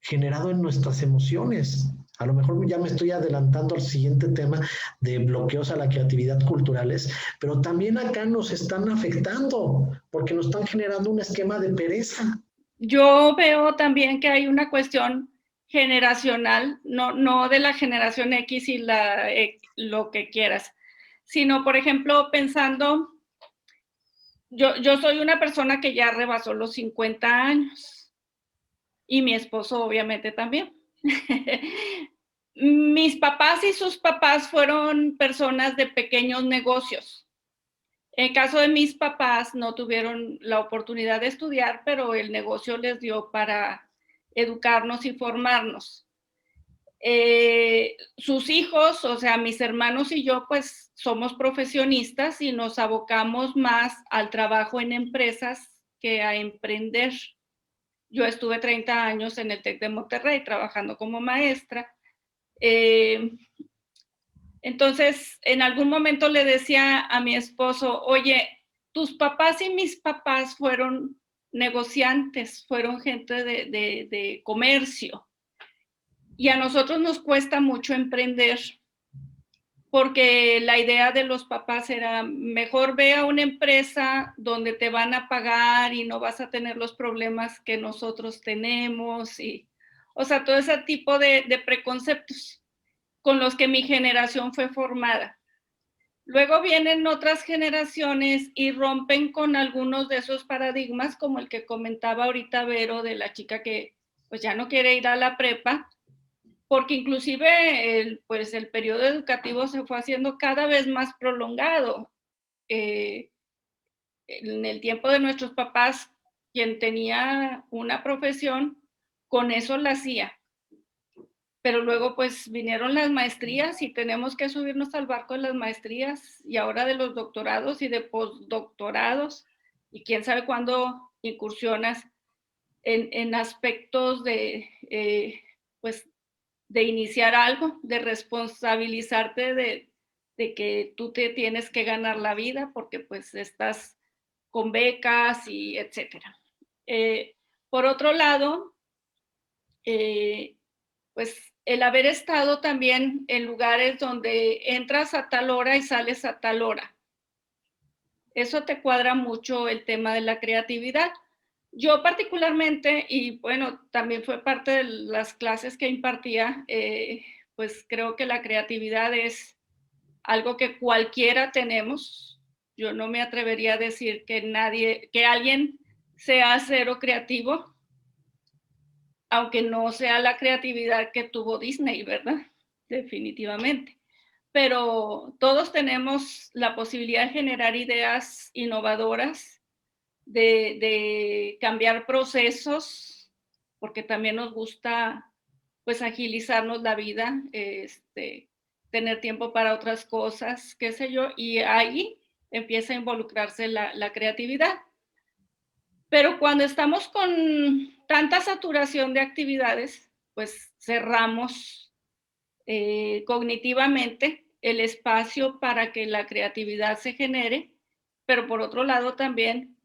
generado en nuestras emociones. A lo mejor ya me estoy adelantando al siguiente tema de bloqueos a la creatividad culturales, pero también acá nos están afectando porque nos están generando un esquema de pereza. Yo veo también que hay una cuestión generacional, no de la generación X y lo que quieras, sino, por ejemplo, pensando, yo soy una persona que ya rebasó los 50 años y mi esposo obviamente también. Mis papás y sus papás fueron personas de pequeños negocios. En el caso de mis papás, no tuvieron la oportunidad de estudiar, pero el negocio les dio para educarnos y formarnos. Sus hijos, o sea, mis hermanos y yo, pues somos profesionistas y nos abocamos más al trabajo en empresas que a emprender. Yo estuve 30 años en el TEC de Monterrey trabajando como maestra. Entonces, en algún momento le decía a mi esposo, oye, tus papás y mis papás fueron negociantes, fueron gente de comercio. Y a nosotros nos cuesta mucho emprender porque la idea de los papás era, mejor ve a una empresa donde te van a pagar y no vas a tener los problemas que nosotros tenemos. O sea, todo ese tipo de preconceptos con los que mi generación fue formada. Luego vienen otras generaciones y rompen con algunos de esos paradigmas, como el que comentaba ahorita Vero, de la chica que pues ya no quiere ir a la prepa porque inclusive pues el periodo educativo se fue haciendo cada vez más prolongado. En el tiempo de nuestros papás, quien tenía una profesión, con eso la hacía. Pero luego pues vinieron las maestrías y tenemos que subirnos al barco de las maestrías y ahora de los doctorados y de postdoctorados y quién sabe cuándo incursionas en aspectos de, pues, de iniciar algo, de responsabilizarte de que tú te tienes que ganar la vida porque pues estás con becas y etcétera. Por otro lado, pues el haber estado también en lugares donde entras a tal hora y sales a tal hora. Eso te cuadra mucho el tema de la creatividad. Yo particularmente, y bueno, también fue parte de las clases que impartía, pues creo que la creatividad es algo que cualquiera tenemos. Yo no me atrevería a decir que alguien sea cero creativo, aunque no sea la creatividad que tuvo Disney, ¿verdad? Definitivamente. Pero todos tenemos la posibilidad de generar ideas innovadoras, de cambiar procesos, porque también nos gusta pues agilizarnos la vida, tener tiempo para otras cosas, qué sé yo, y ahí empieza a involucrarse la creatividad. Pero cuando estamos con tanta saturación de actividades, pues cerramos cognitivamente el espacio para que la creatividad se genere, pero por otro lado también,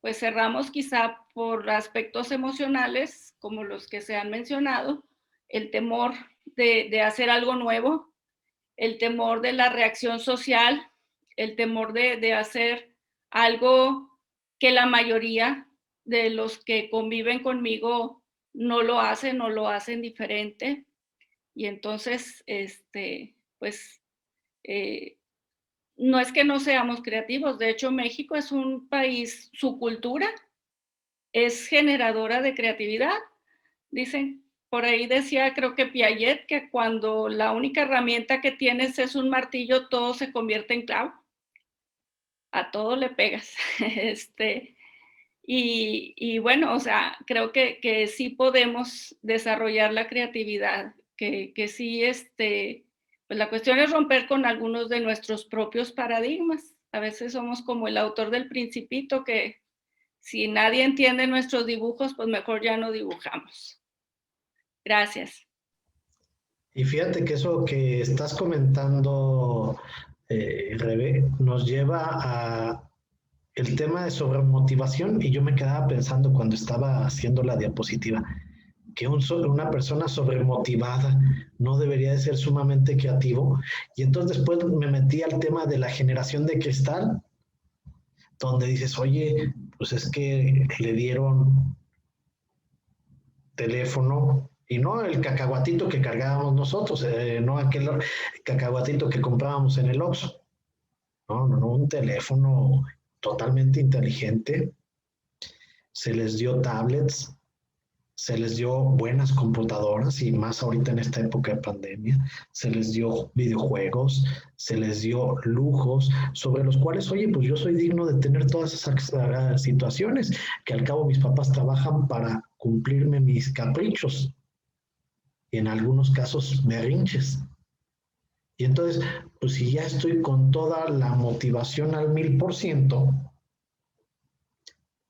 pues cerramos quizá por aspectos emocionales, como los que se han mencionado, el temor de hacer algo nuevo, el temor de la reacción social, el temor de hacer algo que la mayoría de los que conviven conmigo no lo hacen diferente. Y entonces, pues, no es que no seamos creativos. De hecho, México es un país, su cultura es generadora de creatividad. Dicen, por ahí decía, creo que Piaget, que cuando la única herramienta que tienes es un martillo, todo se convierte en clavo. A todo le pegas. Y bueno, o sea, creo que sí podemos desarrollar la creatividad, que sí, pues la cuestión es romper con algunos de nuestros propios paradigmas. A veces somos como el autor del Principito, que si nadie entiende nuestros dibujos, pues mejor ya no dibujamos. Gracias. Y fíjate que eso que estás comentando, Rebe, nos lleva a el tema de sobremotivación, y yo me quedaba pensando cuando estaba haciendo la diapositiva, que una persona sobremotivada no debería de ser sumamente creativo, y entonces después me metí al tema de la generación de cristal, donde dices, oye, pues es que le dieron teléfono, y no el cacahuatito que cargábamos nosotros, no aquel cacahuatito que comprábamos en el Oxxo, no, un teléfono totalmente inteligente, se les dio tablets, se les dio buenas computadoras y más ahorita en esta época de pandemia, se les dio videojuegos, se les dio lujos sobre los cuales, oye, pues yo soy digno de tener todas esas situaciones, que al cabo mis papás trabajan para cumplirme mis caprichos y en algunos casos berrinches. Y entonces, pues si ya estoy con toda la motivación al 1000%,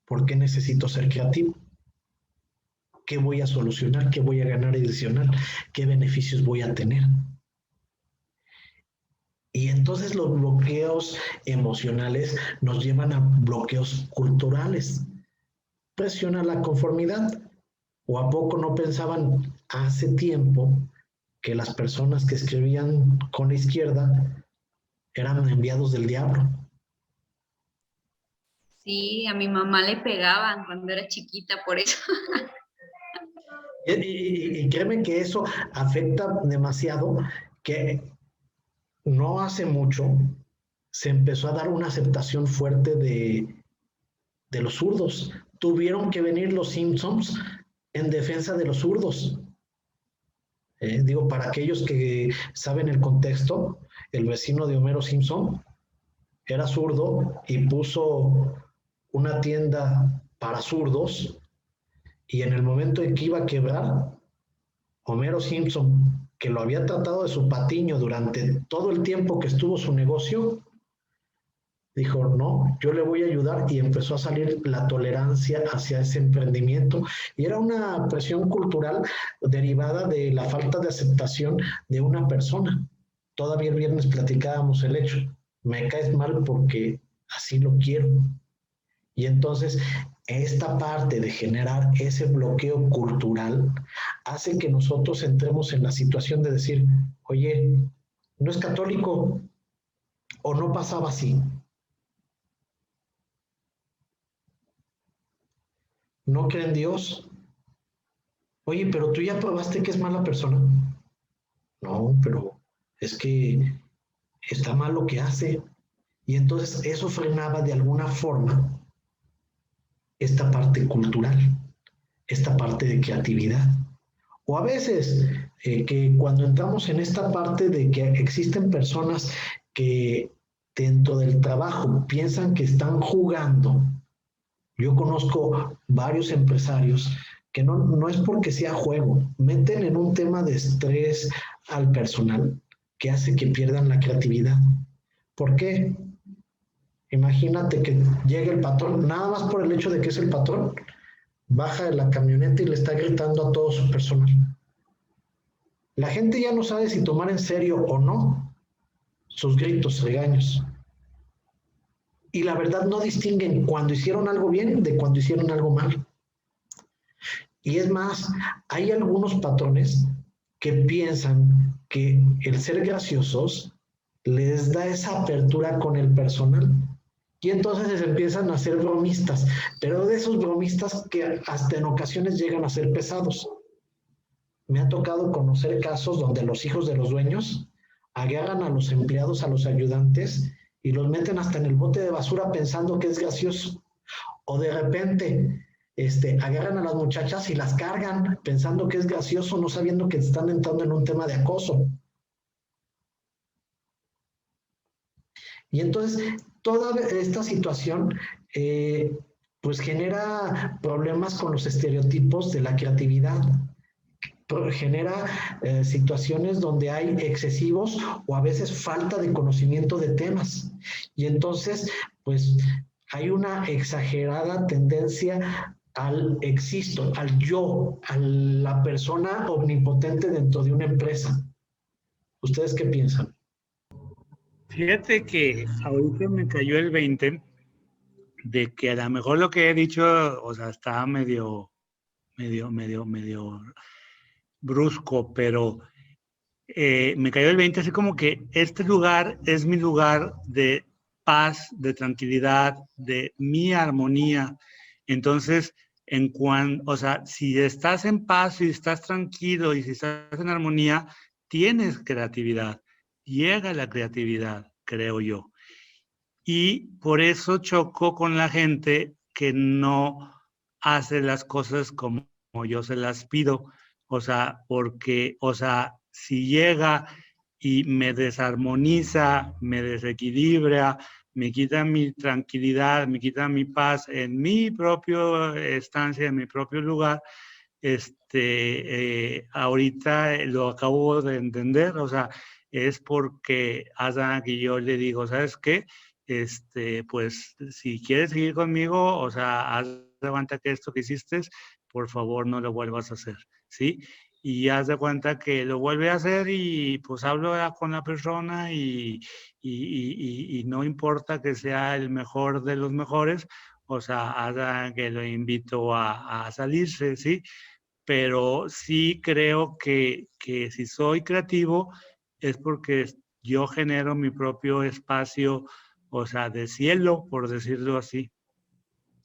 ¿por qué necesito ser creativo? ¿Qué voy a solucionar? ¿Qué voy a ganar adicional? ¿Qué beneficios voy a tener? Y entonces los bloqueos emocionales nos llevan a bloqueos culturales. Presiona la conformidad. ¿O a poco no pensaban hace tiempo que las personas que escribían con la izquierda eran enviados del diablo? Sí, a mi mamá le pegaban cuando era chiquita, por eso. Y créeme que eso afecta demasiado, que no hace mucho se empezó a dar una aceptación fuerte de los zurdos. Tuvieron que venir los Simpsons en defensa de los zurdos. Digo, para aquellos que saben el contexto, el vecino de Homero Simpson era zurdo y puso una tienda para zurdos, y en el momento en que iba a quebrar, Homero Simpson, que lo había tratado de su patiño durante todo el tiempo que estuvo su negocio, dijo, no, yo le voy a ayudar, y empezó a salir la tolerancia hacia ese emprendimiento. Y era una presión cultural derivada de la falta de aceptación de una persona. Todavía el viernes platicábamos el hecho, me caes mal porque así lo quiero. Y entonces esta parte de generar ese bloqueo cultural hace que nosotros entremos en la situación de decir, oye, no es católico o no pasaba así. No cree en Dios. Oye, pero tú ya probaste que es mala persona. No, pero es que está mal lo que hace. Y entonces eso frenaba de alguna forma esta parte cultural, esta parte de creatividad. O a veces que cuando entramos en esta parte de que existen personas que dentro del trabajo piensan que están jugando. Yo conozco varios empresarios que no es porque sea juego, meten en un tema de estrés al personal que hace que pierdan la creatividad. ¿Por qué? Imagínate que llega el patrón, nada más por el hecho de que es el patrón, baja de la camioneta y le está gritando a todo su personal. La gente ya no sabe si tomar en serio o no sus gritos, regaños. Y la verdad no distinguen cuando hicieron algo bien de cuando hicieron algo mal. Y es más, hay algunos patrones que piensan que el ser graciosos les da esa apertura con el personal. Y entonces les empiezan a hacer bromistas, pero de esos bromistas que hasta en ocasiones llegan a ser pesados. Me ha tocado conocer casos donde los hijos de los dueños agarran a los empleados, a los ayudantes, y los meten hasta en el bote de basura pensando que es gracioso. O de repente agarran a las muchachas y las cargan pensando que es gracioso, no sabiendo que están entrando en un tema de acoso. Y entonces toda esta situación pues genera problemas con los estereotipos de la creatividad. Genera situaciones donde hay excesivos o a veces falta de conocimiento de temas. Y entonces, pues, hay una exagerada tendencia al existo, al yo, a la persona omnipotente dentro de una empresa. ¿Ustedes qué piensan? Fíjate que ahorita me cayó el 20 de que a lo mejor lo que he dicho, o sea, está medio brusco, pero me cayó el 20 así como que este lugar es mi lugar de paz, de tranquilidad, de mi armonía. Entonces, o sea, si estás en paz, si estás tranquilo y si estás en armonía, tienes creatividad. Llega la creatividad, creo yo. Y por eso choco con la gente que no hace las cosas como yo se las pido. O sea, porque, o sea, si llega y me desarmoniza, me desequilibra, me quita mi tranquilidad, me quita mi paz en mi propia estancia, en mi propio lugar, ahorita lo acabo de entender, o sea, es porque hasta que yo le digo, ¿sabes qué? Pues si quieres seguir conmigo, o sea, haz de cuenta que esto que hiciste, por favor no lo vuelvas a hacer, ¿sí? Y haz de cuenta que lo vuelve a hacer y pues hablo con la persona y no importa que sea el mejor de los mejores, o sea, haz que lo invito a salirse, ¿sí? Pero sí creo que si soy creativo es porque yo genero mi propio espacio, o sea, de cielo, por decirlo así.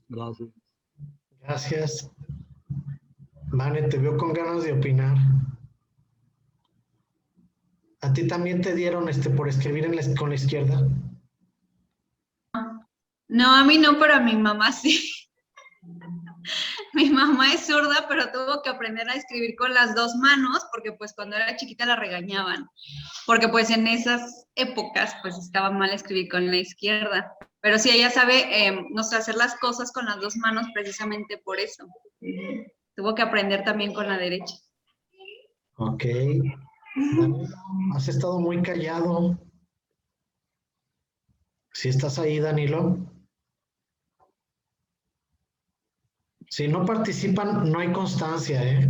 Gracias. Gracias. Vane, te veo con ganas de opinar. ¿A ti también te dieron por escribir con la izquierda? No, a mí no, pero a mi mamá sí. Mi mamá es zurda, pero tuvo que aprender a escribir con las dos manos, porque pues cuando era chiquita la regañaban, porque pues en esas épocas pues estaba mal escribir con la izquierda. Pero sí, ella sabe, no sé, hacer las cosas con las dos manos precisamente por eso. Tuvo que aprender también con la derecha. Ok. Danilo, has estado muy callado. ¿Sí estás ahí, Danilo? Si no participan, no hay constancia, ¿eh?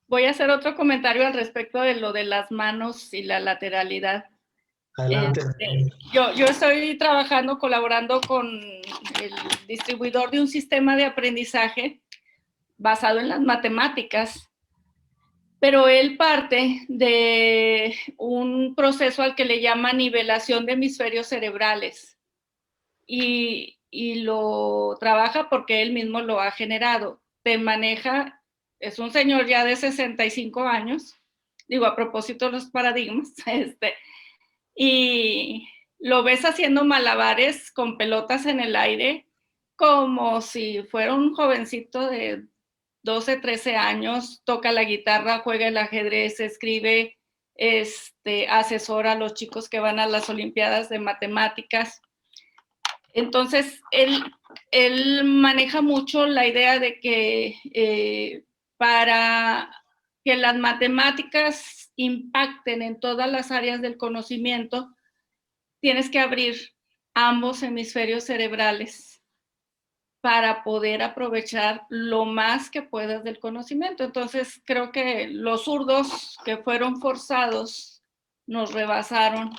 Voy a hacer otro comentario al respecto de lo de las manos y la lateralidad. Adelante. Yo estoy trabajando, colaborando con el distribuidor de un sistema de aprendizaje basado en las matemáticas, pero él parte de un proceso al que le llama nivelación de hemisferios cerebrales y lo trabaja porque él mismo lo ha generado. Te maneja, es un señor ya de 65 años, digo, a propósito de los paradigmas, y lo ves haciendo malabares con pelotas en el aire como si fuera un jovencito de 12, 13 años, toca la guitarra, juega el ajedrez, escribe, asesora a los chicos que van a las Olimpiadas de Matemáticas. Entonces, él maneja mucho la idea de que para que las matemáticas impacten en todas las áreas del conocimiento, tienes que abrir ambos hemisferios cerebrales para poder aprovechar lo más que puedas del conocimiento. Entonces, creo que los zurdos que fueron forzados nos rebasaron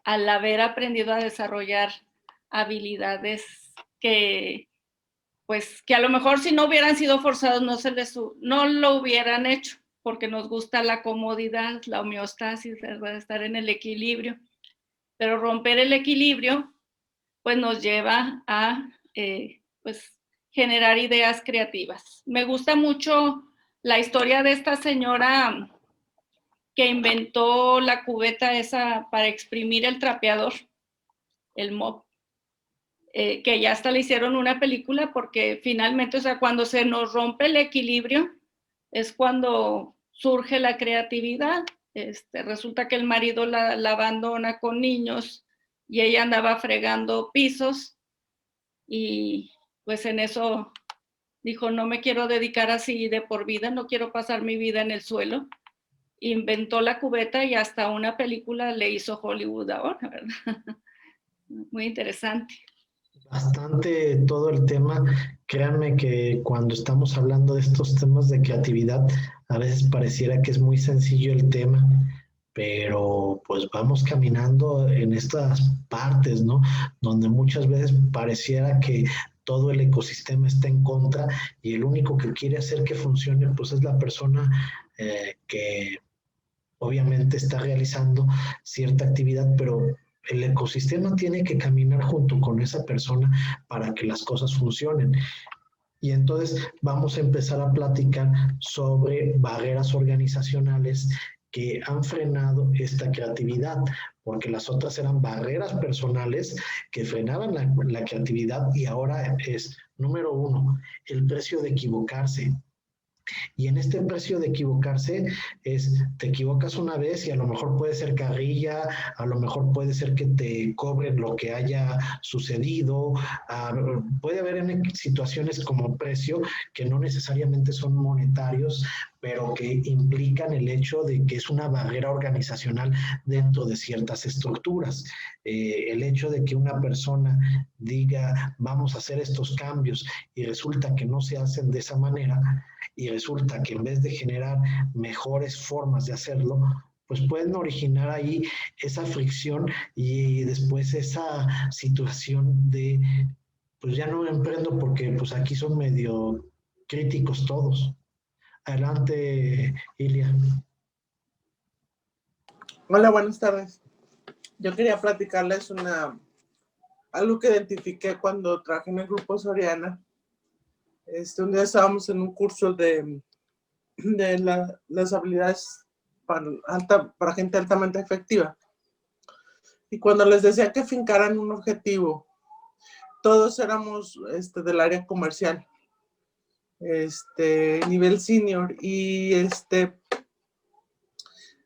al haber aprendido a desarrollar habilidades que, pues, que a lo mejor si no hubieran sido forzados no lo hubieran hecho, porque nos gusta la comodidad, la homeostasis, ¿verdad? Estar en el equilibrio. Pero romper el equilibrio, pues nos lleva a, pues, generar ideas creativas. Me gusta mucho la historia de esta señora que inventó la cubeta esa para exprimir el trapeador, el mop, que ya hasta le hicieron una película porque finalmente, o sea, cuando se nos rompe el equilibrio es cuando surge la creatividad. Resulta que el marido la abandona con niños y ella andaba fregando pisos y pues en eso dijo, no me quiero dedicar así de por vida, no quiero pasar mi vida en el suelo. Inventó la cubeta y hasta una película le hizo Hollywood ahora, ¿verdad? Muy interesante. Bastante todo el tema. Créanme que cuando estamos hablando de estos temas de creatividad, a veces pareciera que es muy sencillo el tema, pero pues vamos caminando en estas partes, ¿no? Donde muchas veces pareciera que todo el ecosistema está en contra y el único que quiere hacer que funcione pues es la persona que obviamente está realizando cierta actividad, pero el ecosistema tiene que caminar junto con esa persona para que las cosas funcionen. Y entonces vamos a empezar a platicar sobre barreras organizacionales que han frenado esta creatividad, porque las otras eran barreras personales que frenaban la creatividad y ahora es, número uno, el precio de equivocarse. Y en este precio de equivocarse te equivocas una vez y a lo mejor puede ser carrilla, a lo mejor puede ser que te cobren lo que haya sucedido, puede haber en situaciones como precio que no necesariamente son monetarios, pero que implican el hecho de que es una barrera organizacional dentro de ciertas estructuras. El hecho de que una persona diga vamos a hacer estos cambios y resulta que no se hacen de esa manera, y resulta que en vez de generar mejores formas de hacerlo, pues pueden originar ahí esa fricción y después esa situación de, pues ya no emprendo porque pues aquí son medio críticos todos. Adelante, Ilia. Hola, buenas tardes. Yo quería platicarles algo que identifiqué cuando trabajé en el Grupo Soriana. Un día estábamos en un curso de las habilidades para gente altamente efectiva. Y cuando les decía que fincaran un objetivo todos éramos del área comercial, nivel senior, y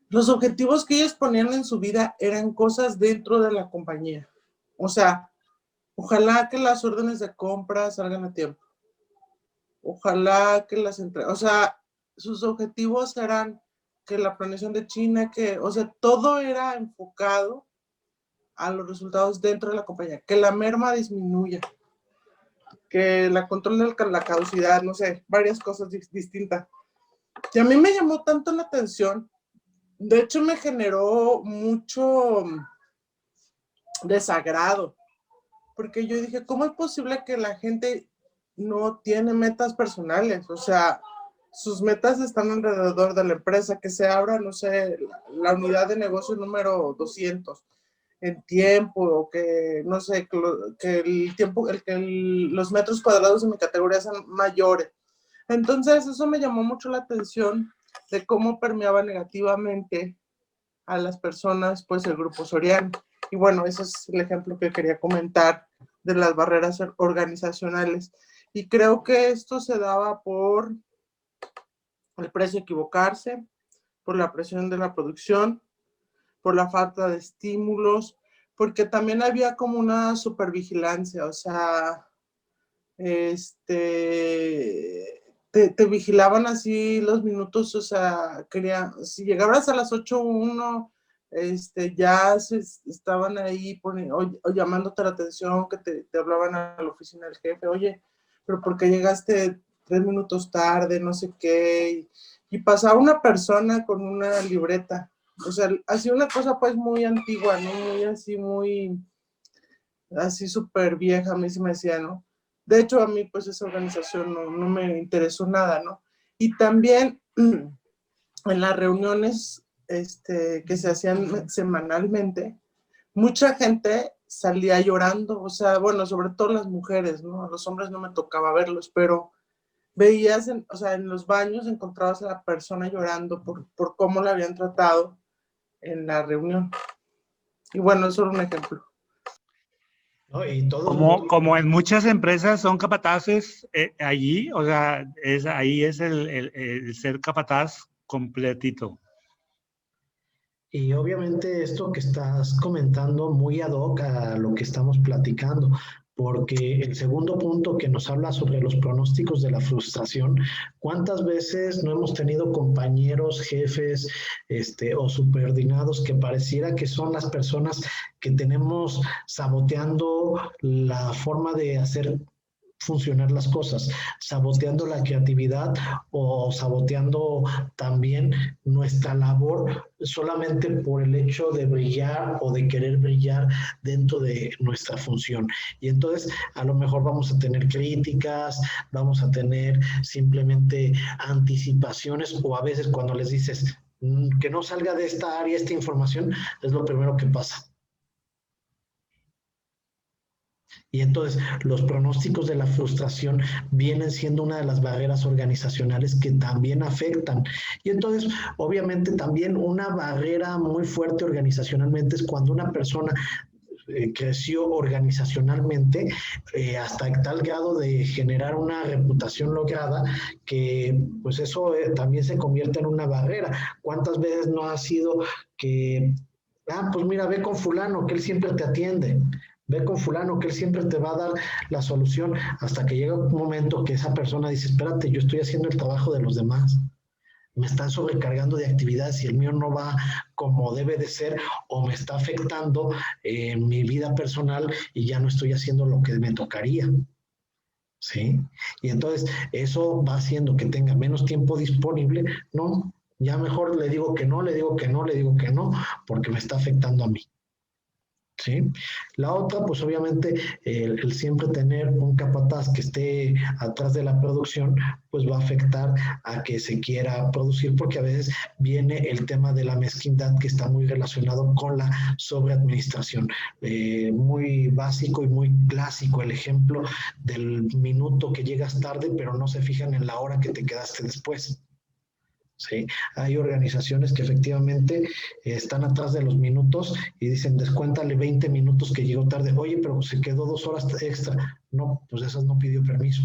los objetivos que ellos ponían en su vida eran cosas dentro de la compañía. O sea, ojalá que las órdenes de compra salgan a tiempo. Ojalá que las entregas, o sea, sus objetivos eran que la planeación de China, o sea, todo era enfocado a los resultados dentro de la compañía, que la merma disminuya, que la control de la caducidad, no sé, varias cosas distintas. Y a mí me llamó tanto la atención, de hecho me generó mucho desagrado, porque yo dije, ¿cómo es posible que la gente no tiene metas personales? O sea, sus metas están alrededor de la empresa, que se abra, no sé, la unidad de negocio número 200 en tiempo, o que, no sé, que el tiempo, los metros cuadrados de mi categoría sean mayores. Entonces, eso me llamó mucho la atención de cómo permeaba negativamente a las personas, pues, el Grupo Soriana. Y bueno, ese es el ejemplo que quería comentar de las barreras organizacionales. Y creo que esto se daba por el precio equivocarse, por la presión de la producción, por la falta de estímulos, porque también había como una supervigilancia, o sea, te vigilaban así los minutos, o sea, si llegabas a las 8:01, ya estaban ahí o llamándote la atención, que te hablaban a la oficina del jefe, oye, pero ¿por qué llegaste 3 minutos tarde? No sé qué, y pasaba una persona con una libreta, o sea, hacía una cosa pues muy antigua, ¿no? Así súper vieja, a mí se me decía, ¿no? De hecho, a mí pues esa organización no me interesó nada, ¿no? Y también en las reuniones que se hacían semanalmente, mucha gente salía llorando, o sea, bueno, sobre todo las mujeres, ¿no? A los hombres no me tocaba verlos, pero veías, en los baños encontrabas a la persona llorando por cómo la habían tratado en la reunión. Y bueno, eso era un ejemplo. ¿No? Y todo como en muchas empresas son capataces allí, o sea, ahí es el ser capataz completito. Y obviamente esto que estás comentando muy ad hoc a lo que estamos platicando, porque el segundo punto que nos habla sobre los pronósticos de la frustración, ¿cuántas veces no hemos tenido compañeros, jefes, o subordinados que pareciera que son las personas que tenemos saboteando la forma de hacer funcionar las cosas, saboteando la creatividad o saboteando también nuestra labor solamente por el hecho de brillar o de querer brillar dentro de nuestra función? Y entonces a lo mejor vamos a tener críticas, vamos a tener simplemente anticipaciones, o a veces cuando les dices que no salga de esta área esta información, es lo primero que pasa. Y entonces los pronósticos de la frustración vienen siendo una de las barreras organizacionales que también afectan. Y entonces, obviamente, también una barrera muy fuerte organizacionalmente es cuando una persona creció organizacionalmente hasta tal grado de generar una reputación lograda que pues eso también se convierte en una barrera. ¿Cuántas veces no ha sido que, pues mira, ve con fulano que él siempre te atiende? Ve con fulano que él siempre te va a dar la solución, hasta que llega un momento que esa persona dice, espérate, yo estoy haciendo el trabajo de los demás, me están sobrecargando de actividades y el mío no va como debe de ser, o me está afectando mi vida personal y ya no estoy haciendo lo que me tocaría. ¿Sí? Y entonces eso va haciendo que tenga menos tiempo disponible, ¿no? Ya mejor le digo que no, porque me está afectando a mí. ¿Sí? La otra, pues obviamente, el siempre tener un capataz que esté atrás de la producción, pues va a afectar a que se quiera producir, porque a veces viene el tema de la mezquindad que está muy relacionado con la sobreadministración. Muy básico y muy clásico el ejemplo del minuto que llegas tarde, pero no se fijan en la hora que te quedaste después. ¿sí? Hay organizaciones que efectivamente están atrás de los minutos y dicen, descuéntale 20 minutos que llegó tarde. Oye, pero se quedó 2 horas extra. No, pues esas no pidió permiso.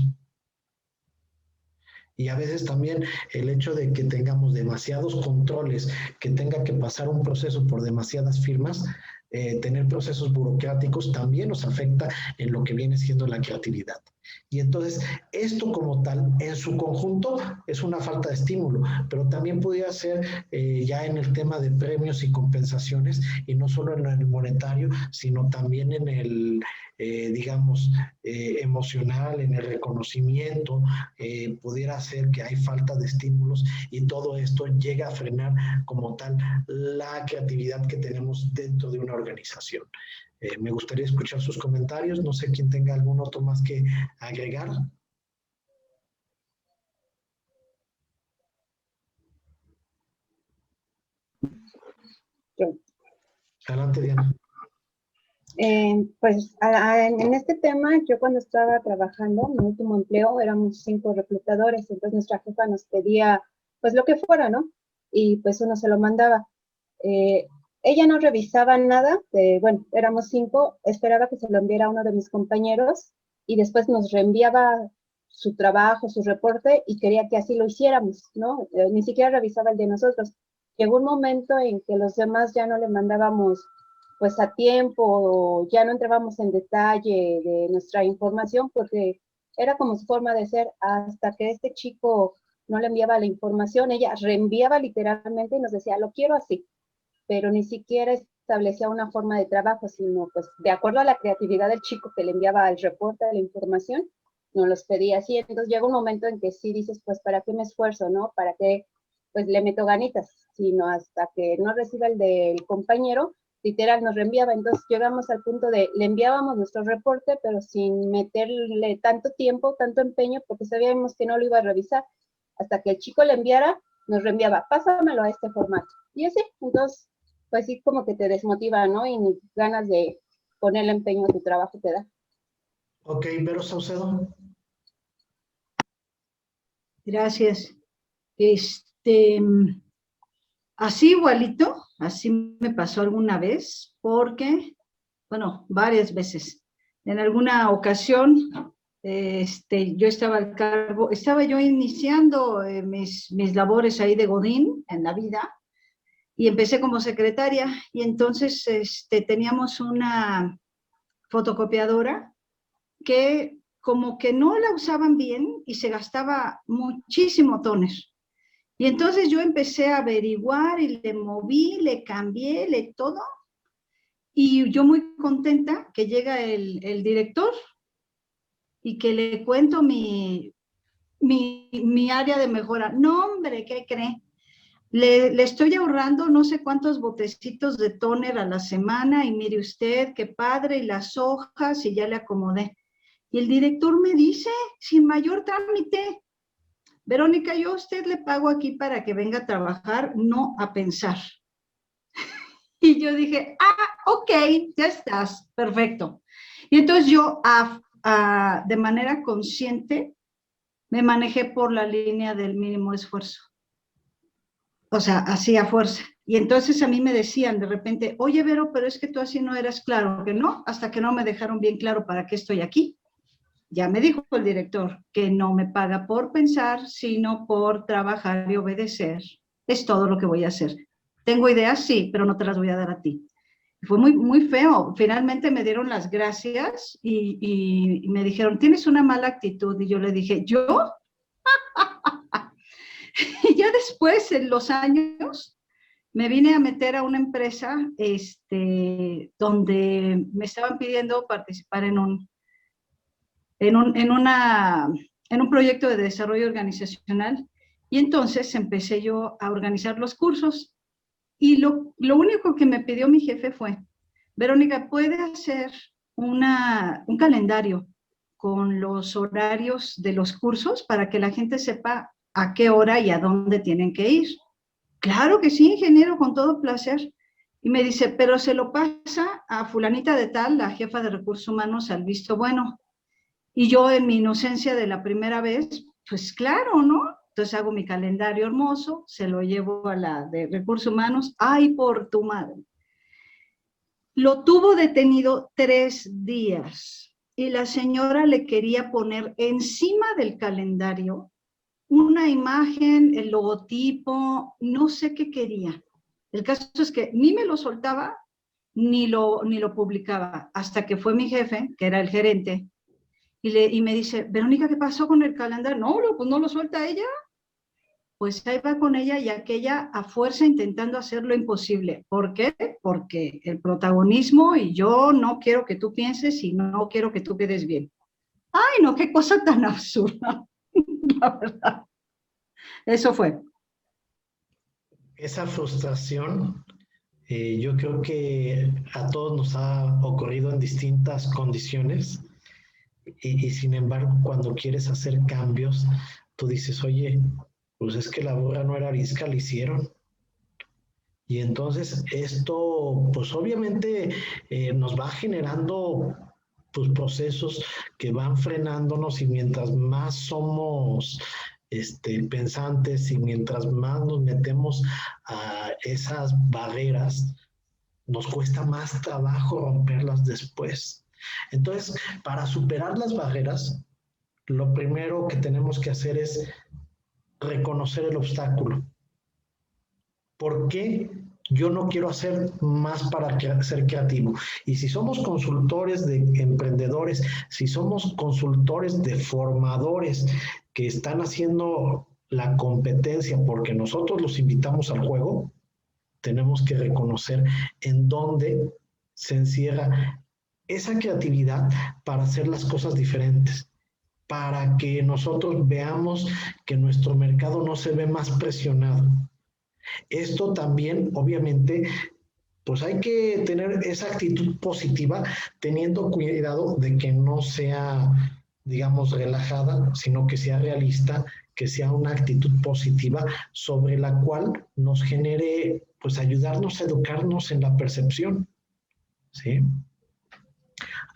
Y a veces también el hecho de que tengamos demasiados controles, que tenga que pasar un proceso por demasiadas firmas, tener procesos burocráticos también nos afecta en lo que viene siendo la creatividad. Y entonces, esto como tal, en su conjunto, es una falta de estímulo, pero también podría ser ya en el tema de premios y compensaciones, y no solo en el monetario, sino también en el, digamos, emocional, en el reconocimiento, pudiera ser que hay falta de estímulos y todo esto llega a frenar como tal la creatividad que tenemos dentro de una organización. Me gustaría escuchar sus comentarios. No sé quién tenga algún otro más que agregar. Adelante, Diana. Pues en este tema, yo cuando estaba trabajando, mi último empleo, éramos 5 reclutadores, entonces nuestra jefa nos pedía pues lo que fuera, ¿no? Y pues uno se lo mandaba. Ella no revisaba nada, bueno, éramos 5, esperaba que se lo enviara a uno de mis compañeros y después nos reenviaba su trabajo, su reporte y quería que así lo hiciéramos, ¿no? Ni siquiera revisaba el de nosotros. Llegó un momento en que los demás ya no le mandábamos pues a tiempo, o ya no entrábamos en detalle de nuestra información porque era como su forma de ser, hasta que este chico no le enviaba la información, ella reenviaba literalmente y nos decía, lo quiero así, pero ni siquiera establecía una forma de trabajo, sino pues de acuerdo a la creatividad del chico que le enviaba el reporte de la información, nos los pedía así. Entonces llega un momento en que sí dices, pues ¿para qué me esfuerzo, no? ¿Para qué pues le meto ganitas? Sino hasta que no reciba el del compañero, literal nos reenviaba. Entonces llegamos al punto de, le enviábamos nuestro reporte, pero sin meterle tanto tiempo, tanto empeño, porque sabíamos que no lo iba a revisar. Hasta que el chico le enviara, nos reenviaba, pásamelo a este formato. Y así, entonces, pues sí, como que te desmotiva, ¿no? Y ni ganas de ponerle empeño a tu trabajo te da. Ok, Vero Saucedo. Gracias. Así igualito, así me pasó alguna vez, porque, bueno, varias veces. En alguna ocasión, yo estaba al cargo, estaba yo iniciando mis labores ahí de Godín en la vida, y empecé como secretaria, y entonces teníamos una fotocopiadora que como que no la usaban bien y se gastaba muchísimo tóner. Y entonces yo empecé a averiguar y le moví, le cambié, le todo. Y yo muy contenta que llega el director y que le cuento mi área de mejora. No, hombre, ¿qué cree? Le estoy ahorrando no sé cuántos botecitos de tóner a la semana y mire usted, qué padre, y las hojas, y ya le acomodé. Y el director me dice, sin mayor trámite, Verónica, yo a usted le pago aquí para que venga a trabajar, no a pensar. Y yo dije, ok, ya estás, perfecto. Y entonces yo de manera consciente me manejé por la línea del mínimo esfuerzo. O sea, así a fuerza. Y entonces a mí me decían de repente, oye, Vero, pero es que tú así no eras claro, que no, hasta que no me dejaron bien claro para qué estoy aquí. Ya me dijo el director que no me paga por pensar, sino por trabajar y obedecer. Es todo lo que voy a hacer. Tengo ideas, sí, pero no te las voy a dar a ti. Fue muy, muy feo. Finalmente me dieron las gracias y me dijeron, tienes una mala actitud. Y yo le dije, ¿yo? Y ya después, en los años, me vine a meter a una empresa donde me estaban pidiendo participar en un proyecto de desarrollo organizacional, y entonces empecé yo a organizar los cursos, y lo único que me pidió mi jefe fue, Verónica, ¿puede hacer un calendario con los horarios de los cursos para que la gente sepa a qué hora y a dónde tienen que ir? Claro que sí, ingeniero, con todo placer. Y me dice, pero se lo pasa a fulanita de tal, la jefa de recursos humanos, al visto bueno. Y yo, en mi inocencia de la primera vez, pues claro, ¿no? Entonces hago mi calendario hermoso, se lo llevo a la de recursos humanos. ¡Ay, por tu madre! Lo tuvo detenido 3 días y la señora le quería poner encima del calendario una imagen, el logotipo, no sé qué quería. El caso es que ni me lo soltaba ni lo publicaba, hasta que fue mi jefe, que era el gerente, y me dice, Verónica, ¿qué pasó con el calendario? No, pues no lo suelta ella. Pues ahí va con ella y aquella a fuerza intentando hacer lo imposible. ¿Por qué? Porque el protagonismo y yo no quiero que tú pienses y no quiero que tú quedes bien. ¡Ay, no! ¡Qué cosa tan absurda! La verdad. Eso fue. Esa frustración, yo creo que a todos nos ha ocurrido en distintas condiciones y sin embargo, cuando quieres hacer cambios, tú dices, oye, pues es que la burra no era arisca, la hicieron. Y entonces esto, pues obviamente nos va generando pues, procesos que van frenándonos y mientras más somos pensantes y mientras más nos metemos a esas barreras, nos cuesta más trabajo romperlas después. Entonces, para superar las barreras, lo primero que tenemos que hacer es reconocer el obstáculo. ¿Por qué yo no quiero hacer más para ser creativo? Y si somos consultores de emprendedores, si somos consultores de formadores que están haciendo la competencia porque nosotros los invitamos al juego, tenemos que reconocer en dónde se encierra esa creatividad para hacer las cosas diferentes, para que nosotros veamos que nuestro mercado no se ve más presionado. Esto también, obviamente, pues hay que tener esa actitud positiva, teniendo cuidado de que no sea, digamos, relajada, sino que sea realista, que sea una actitud positiva sobre la cual nos genere, pues, ayudarnos a educarnos en la percepción, ¿sí?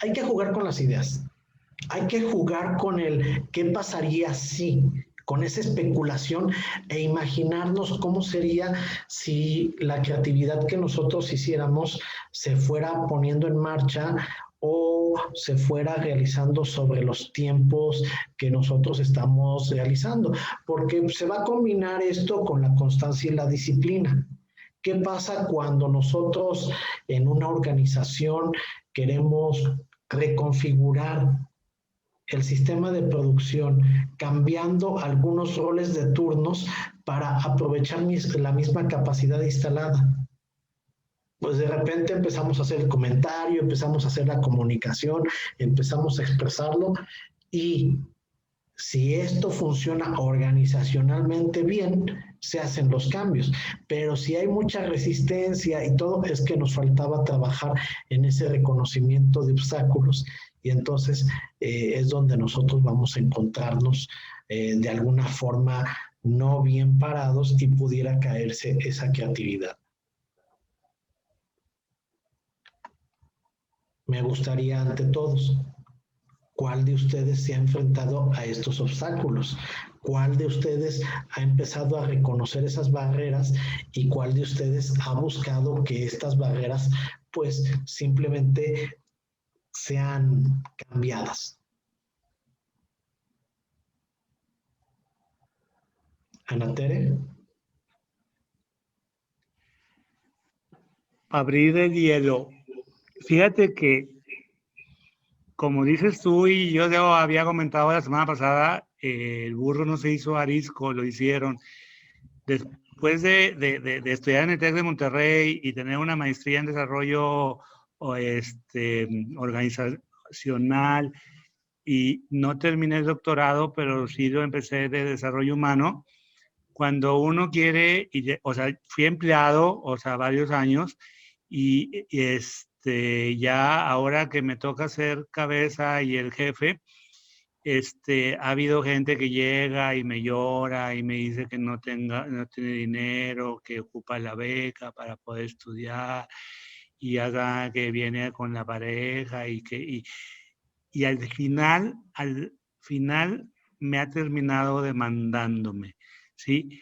Hay que jugar con las ideas. Hay que jugar con el qué pasaría si, con esa especulación e imaginarnos cómo sería si la creatividad que nosotros hiciéramos se fuera poniendo en marcha o se fuera realizando sobre los tiempos que nosotros estamos realizando, porque se va a combinar esto con la constancia y la disciplina. ¿Qué pasa cuando nosotros en una organización queremos reconfigurar el sistema de producción, cambiando algunos roles de turnos para aprovechar la misma capacidad instalada? Pues de repente empezamos a hacer el comentario, empezamos a hacer la comunicación, empezamos a expresarlo y si esto funciona organizacionalmente bien, se hacen los cambios. Pero si hay mucha resistencia y todo, es que nos faltaba trabajar en ese reconocimiento de obstáculos. Y entonces es donde nosotros vamos a encontrarnos de alguna forma no bien parados y pudiera caerse esa creatividad. Me gustaría ante todos, ¿cuál de ustedes se ha enfrentado a estos obstáculos? ¿Cuál de ustedes ha empezado a reconocer esas barreras y cuál de ustedes ha buscado que estas barreras pues simplemente sean cambiadas? Ana Tere. Abrir el hielo. Fíjate que, como dices tú y yo había comentado la semana pasada, el burro no se hizo arisco, lo hicieron. Después de estudiar en el TEC de Monterrey y tener una maestría en desarrollo organizacional, y no terminé el doctorado, pero sí lo empecé de desarrollo humano. Cuando uno quiere, o sea, fui empleado, o sea, varios años, y ya ahora que me toca ser cabeza y el jefe, ha habido gente que llega y me llora y me dice que no tiene dinero, que ocupa la beca para poder estudiar y haga que viene con la pareja y al final me ha terminado demandándome. ¿sí?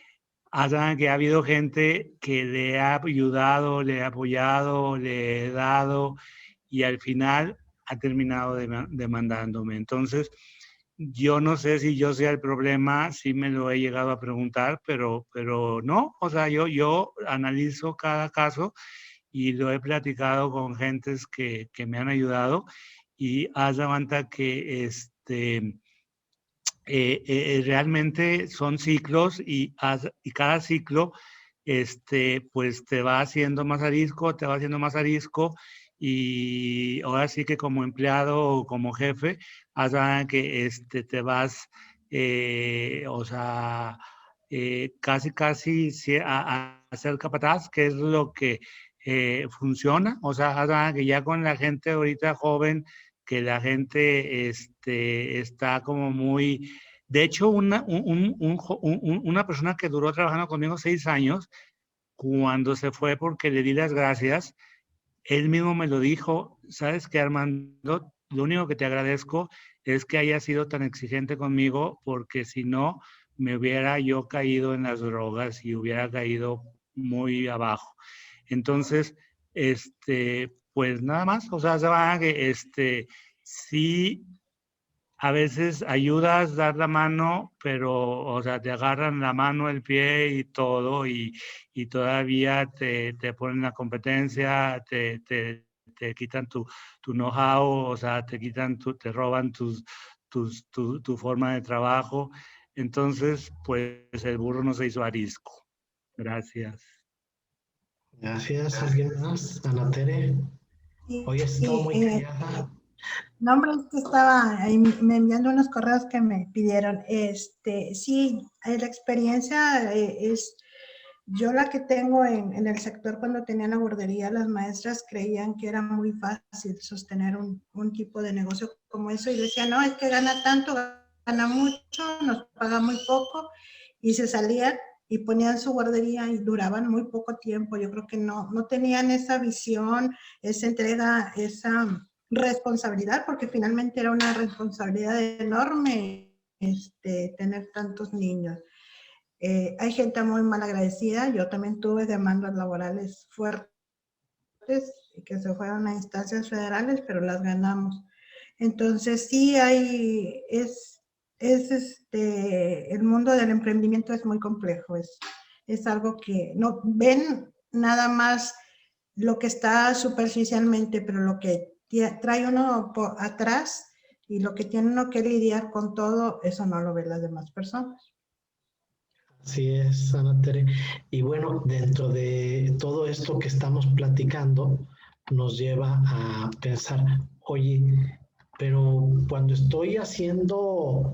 Hasta que ha habido gente que le ha ayudado, le ha apoyado, le he dado y al final ha terminado demandándome. Entonces, yo no sé si yo sea el problema, sí me lo he llegado a preguntar, pero no, o sea, yo analizo cada caso y lo he platicado con gentes que me han ayudado y haz de cuenta que realmente son ciclos y cada ciclo pues te va haciendo más arisco, y ahora sí que como empleado o como jefe, hasta que te vas, o sea, casi a ser capataz, que es lo que funciona, o sea, hasta que ya con la gente ahorita joven, que la gente está como muy... De hecho, una persona que duró trabajando conmigo 6 años, cuando se fue porque le di las gracias, él mismo me lo dijo, ¿sabes qué, Armando? Lo único que te agradezco es que hayas sido tan exigente conmigo, porque si no, me hubiera yo caído en las drogas y hubiera caído muy abajo. Entonces, pues nada más, o sea, se va que sí, a veces ayudas, dar la mano, pero, o sea, te agarran la mano, el pie y todo, y todavía te ponen la competencia, te quitan tu know-how, o sea, te roban tu forma de trabajo. Entonces, pues el burro no se hizo arisco. Gracias. Gracias. ¿Alguien más? Ana Tere. Hoy has estado muy callada. No, hombre, es que estaba ahí me enviando unos correos que me pidieron. Sí, la experiencia es, yo la que tengo en el sector cuando tenía la guardería, las maestras creían que era muy fácil sostener un tipo de negocio como eso y decían, no, es que gana tanto, gana mucho, nos paga muy poco, y se salían y ponían su guardería y duraban muy poco tiempo. Yo creo que no tenían esa visión, esa entrega, esa responsabilidad, porque finalmente era una responsabilidad enorme tener tantos niños. Hay gente muy mal agradecida. Yo también tuve demandas laborales fuertes que se fueron a instancias federales, pero las ganamos. Entonces sí el mundo del emprendimiento es muy complejo, es algo que no ven nada más lo que está superficialmente, pero lo que trae uno por atrás y lo que tiene uno que lidiar con todo, eso no lo ven las demás personas. Así es, Ana Tere. Y bueno, dentro de todo esto que estamos platicando, nos lleva a pensar, oye, pero cuando estoy haciendo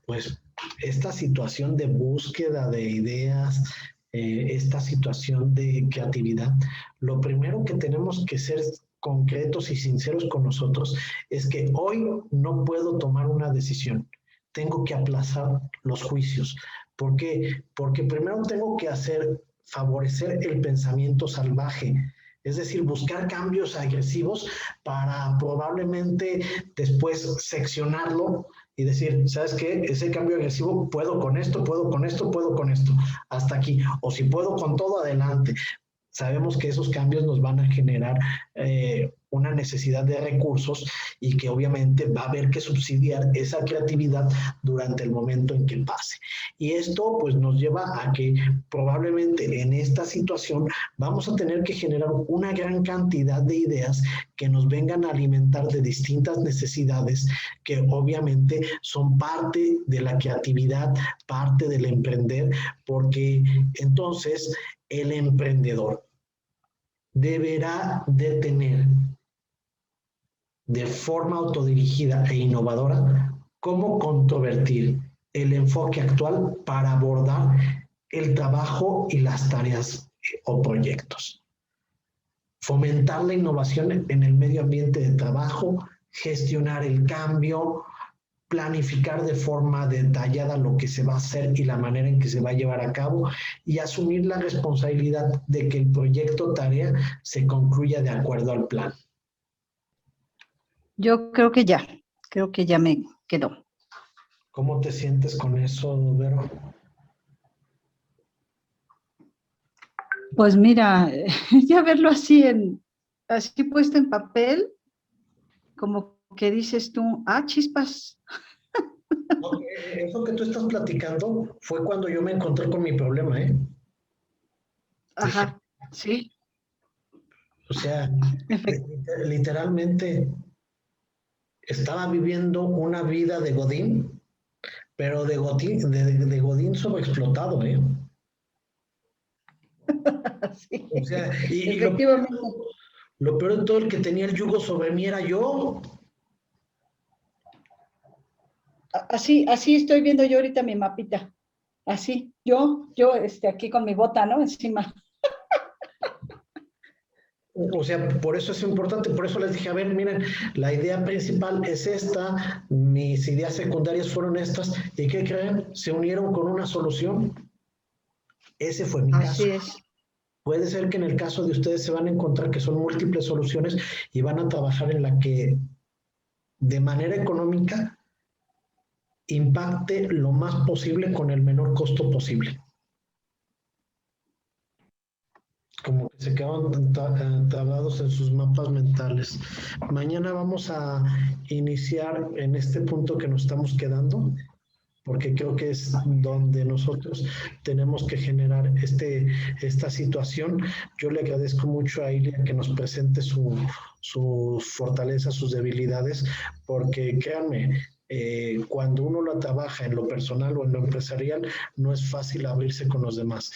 pues esta situación de búsqueda de ideas, esta situación de creatividad, lo primero que tenemos que ser concretos y sinceros con nosotros es que hoy no puedo tomar una decisión, tengo que aplazar los juicios. ¿Por qué? Porque primero tengo que favorecer el pensamiento salvaje, es decir, buscar cambios agresivos para probablemente después seccionarlo y decir, ¿sabes qué? Ese cambio agresivo, puedo con esto, hasta aquí. O si puedo con todo, adelante. Sabemos que esos cambios nos van a generar una necesidad de recursos y que obviamente va a haber que subsidiar esa creatividad durante el momento en que pase. Y esto pues nos lleva a que probablemente en esta situación vamos a tener que generar una gran cantidad de ideas que nos vengan a alimentar de distintas necesidades que obviamente son parte de la creatividad, parte del emprender, porque entonces el emprendedor deberá de tener de forma autodirigida e innovadora cómo controvertir el enfoque actual para abordar el trabajo y las tareas o proyectos. Fomentar la innovación en el medio ambiente de trabajo, gestionar el cambio, planificar de forma detallada lo que se va a hacer y la manera en que se va a llevar a cabo y asumir la responsabilidad de que el proyecto tarea se concluya de acuerdo al plan. Yo creo que ya me quedó. ¿Cómo te sientes con eso, Vero? Pues mira, ya verlo así puesto en papel, como que dices tú, chispas. No, eso que tú estás platicando fue cuando yo me encontré con mi problema, ¿eh? Ajá, sí. O sea, literalmente estaba viviendo una vida de Godín, pero de Godín sobreexplotado, ¿eh? Sí, O sea, y efectivamente. lo peor de todo, el que tenía el yugo sobre mí era yo. Así estoy viendo yo ahorita mi mapita. Así, yo aquí con mi bota, ¿no? Encima. O sea, por eso es importante, por eso les dije, a ver, miren, la idea principal es esta, mis ideas secundarias fueron estas, ¿y qué creen? Se unieron con una solución. Ese fue mi caso. Así es. Puede ser que en el caso de ustedes se van a encontrar que son múltiples soluciones y van a trabajar en la que de manera económica impacte lo más posible con el menor costo posible. Como que se quedaron trabados en sus mapas mentales. Mañana vamos a iniciar en este punto que nos estamos quedando, porque creo que es donde nosotros tenemos que generar esta situación. Yo le agradezco mucho a Ilia que nos presente sus fortalezas, sus debilidades, porque créanme, cuando uno lo trabaja en lo personal o en lo empresarial, no es fácil abrirse con los demás.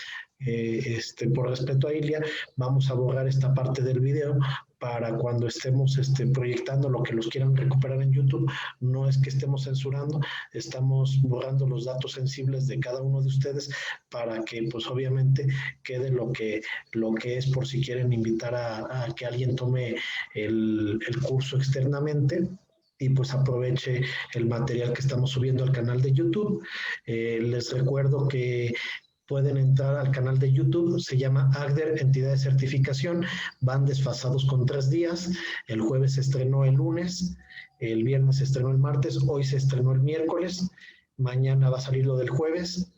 Por respeto a Ilia, vamos a borrar esta parte del video para cuando estemos proyectando lo que los quieran recuperar en YouTube. No es que estemos censurando, estamos borrando los datos sensibles de cada uno de ustedes para que pues obviamente quede lo que es, por si quieren invitar a que alguien tome el curso externamente y pues aproveche el material que estamos subiendo al canal de YouTube. Les recuerdo que pueden entrar al canal de YouTube, se llama Agder Entidad de Certificación, van desfasados con 3 días, el jueves se estrenó el lunes, el viernes se estrenó el martes, hoy se estrenó el miércoles, mañana va a salir lo del jueves,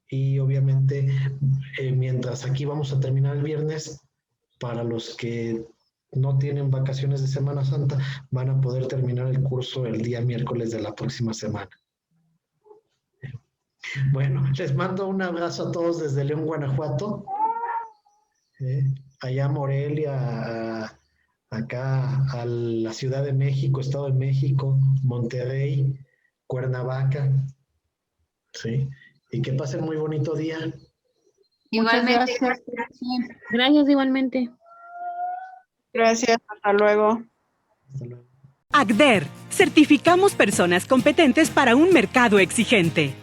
y obviamente mientras aquí vamos a terminar el viernes, para los que no tienen vacaciones de Semana Santa, van a poder terminar el curso el día miércoles de la próxima semana. Bueno, les mando un abrazo a todos desde León, Guanajuato, allá a Morelia, acá a la Ciudad de México, Estado de México, Monterrey, Cuernavaca, ¿sí? Y que pasen muy bonito día. Igualmente. Muchas gracias. Gracias igualmente. Gracias, hasta luego. Hasta luego. Agder, certificamos personas competentes para un mercado exigente.